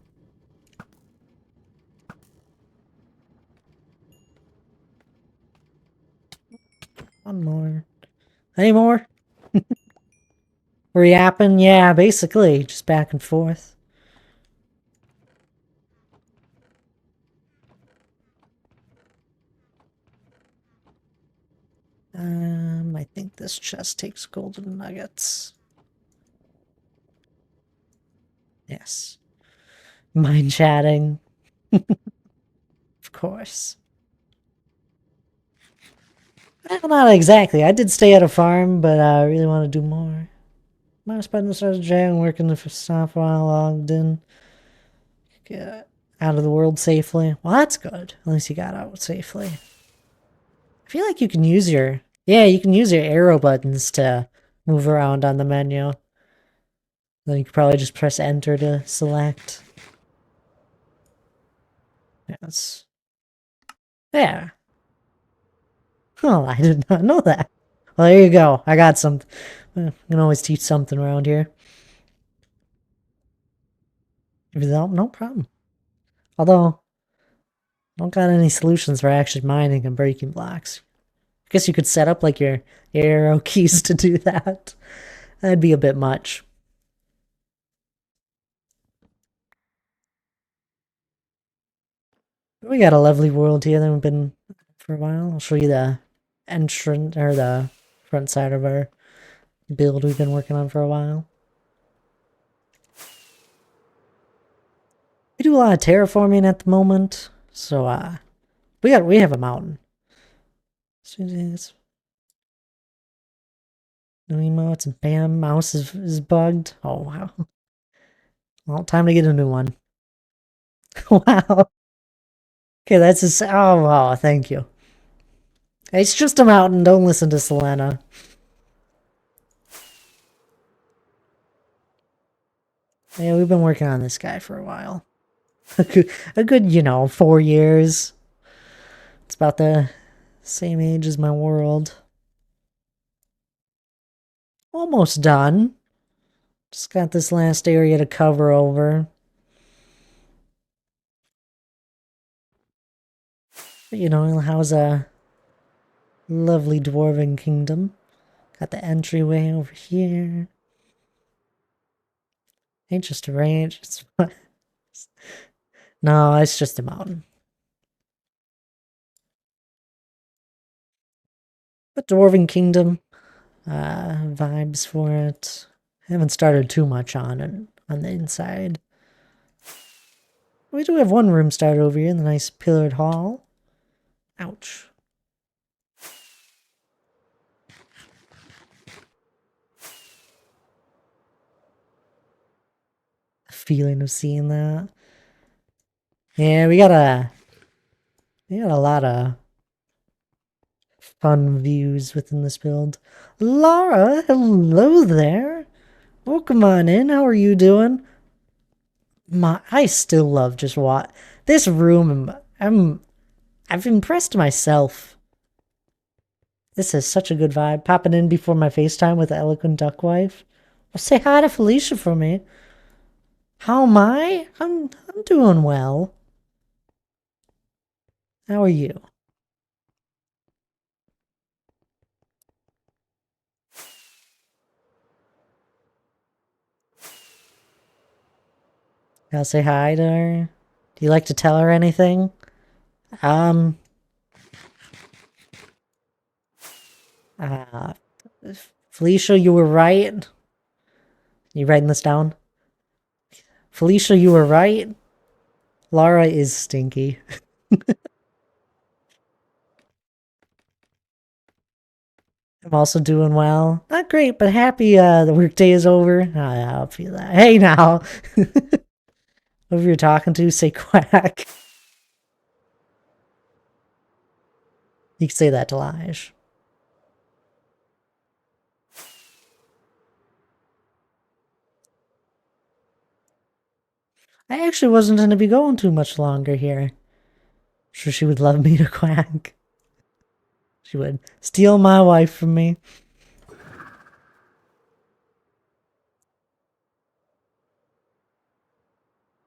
One more. Any more? We're yapping? Yeah, basically. Just back and forth. I think this chest takes golden nuggets. Yes. Mind chatting. Of course. Well, not exactly. I did stay at a farm, but I really want to do more. My spending started jamming, working for staff while logged in. Get out of the world safely. Well, that's good. At least you got out safely. I feel like you can use your... Yeah, you can use your arrow buttons to move around on the menu. Then you could probably just press enter to select. Yes. Yeah. Oh, I did not know that. Well, there you go. I got some. I can always teach something around here. No problem. Although, I don't got any solutions for actually mining and breaking blocks. I guess you could set up like your arrow keys to do that. That'd be a bit much. We got a lovely world here that we've been for a while. I'll show you the entrance or the front side of our build we've been working on for a while. We do a lot of terraforming at the moment, so we have a mountain. So it's no emotes and bam, mouse is bugged. Oh wow. Well, time to get a new one. Wow. Okay, that's just oh wow, thank you. It's just a mountain, don't listen to Selena. Yeah, we've been working on this guy for a while. A good, 4 years. It's about the same age as my world. Almost done. Just got this last area to cover over. But, it has a lovely dwarven kingdom. Got the entryway over here. Ain't just a range. No, it's just a mountain. But dwarven kingdom. Vibes for it. Haven't started too much on it on the inside. We do have one room started over here in the nice pillared hall. Ouch. feeling of seeing that. Yeah, we got a lot of fun views within this build. Laura, hello there. Welcome on in. How are you doing? I still love just what this room. I've impressed myself. This is such a good vibe. Popping in before my FaceTime with the Eloquent Duckwife. Well, say hi to Felicia for me. How am I? I'm doing well. How are you? I'll say hi to her. Do you like to tell her anything? Um, uh, Felicia, you were right. You writing this down? Felicia, you were right. Laura is stinky. I'm also doing well. Not great, but happy the workday is over. I'll feel that. Hey now. Whoever you're talking to, say quack. You can say that to Lige. I actually wasn't going to be going too much longer here. Sure she would love me to quack. She would steal my wife from me.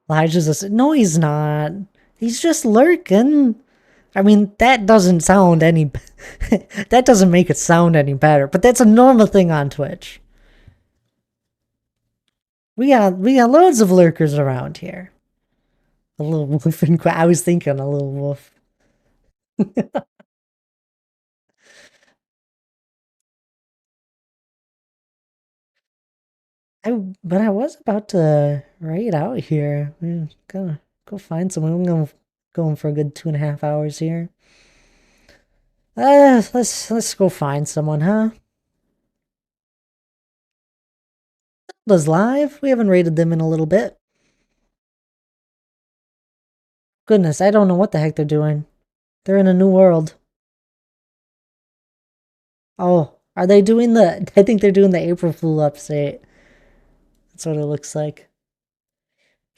Elijah's just, no, he's not. He's just lurking. I mean, that doesn't sound any, that doesn't make it sound any better, but that's a normal thing on Twitch. We got loads of lurkers around here. A little wolf and I was thinking a little wolf. But I was about to raid out here. We're gonna go find someone. I'm gonna going for a good 2.5 hours here. Let's go find someone, huh? Zelda's live. We haven't raided them in a little bit. Goodness, I don't know what the heck they're doing. They're in a new world. Oh, are they doing the? I think they're doing the April Fool update. That's what it looks like.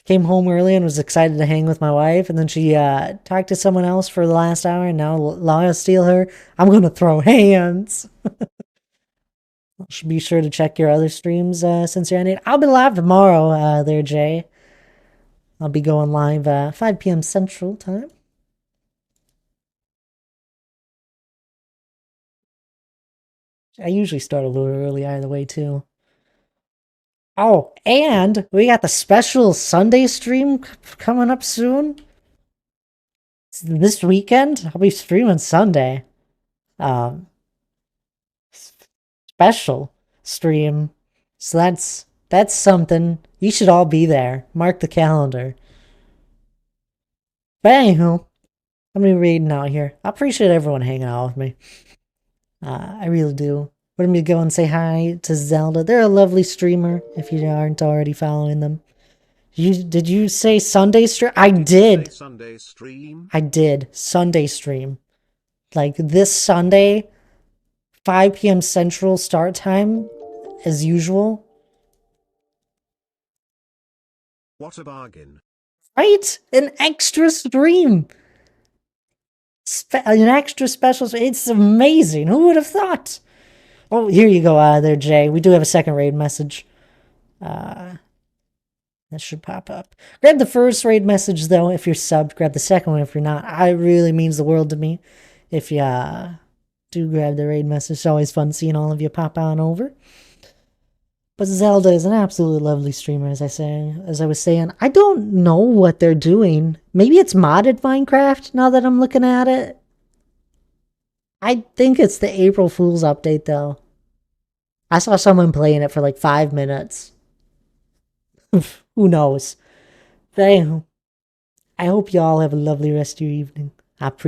Came home early and was excited to hang with my wife, and then she talked to someone else for the last hour, and now Laura steal her. I'm gonna throw hands. Should be sure to check your other streams since you're on it. I'll be live tomorrow there, Jay. I'll be going live 5 p.m. Central Time. I usually start a little early either way, too. Oh, and we got the special Sunday stream coming up soon. This weekend, I'll be streaming Sunday. Special stream. So that's something. You should all be there. Mark the calendar. But anywho, I'm gonna be reading out here. I appreciate everyone hanging out with me. I really do. We're gonna go and say hi to Zelda. They're a lovely streamer. If you aren't already following them, did you say Sunday stream? I did. Sunday stream. I did Sunday stream. Like this Sunday, 5 p.m. Central start time, as usual. What a bargain! Right? An extra stream. An extra special. It's amazing. Who would have thought? Oh, here you go there, Jay. We do have a second raid message. That should pop up. Grab the first raid message, though, if you're subbed. Grab the second one if you're not. It really means the world to me. If you do grab the raid message, it's always fun seeing all of you pop on over. But Zelda is an absolutely lovely streamer, as I was saying. I don't know what they're doing. Maybe it's modded Minecraft, now that I'm looking at it. I think it's the April Fool's update, though. I saw someone playing it for like 5 minutes. Who knows? But anywho, I hope you all have a lovely rest of your evening. I appreciate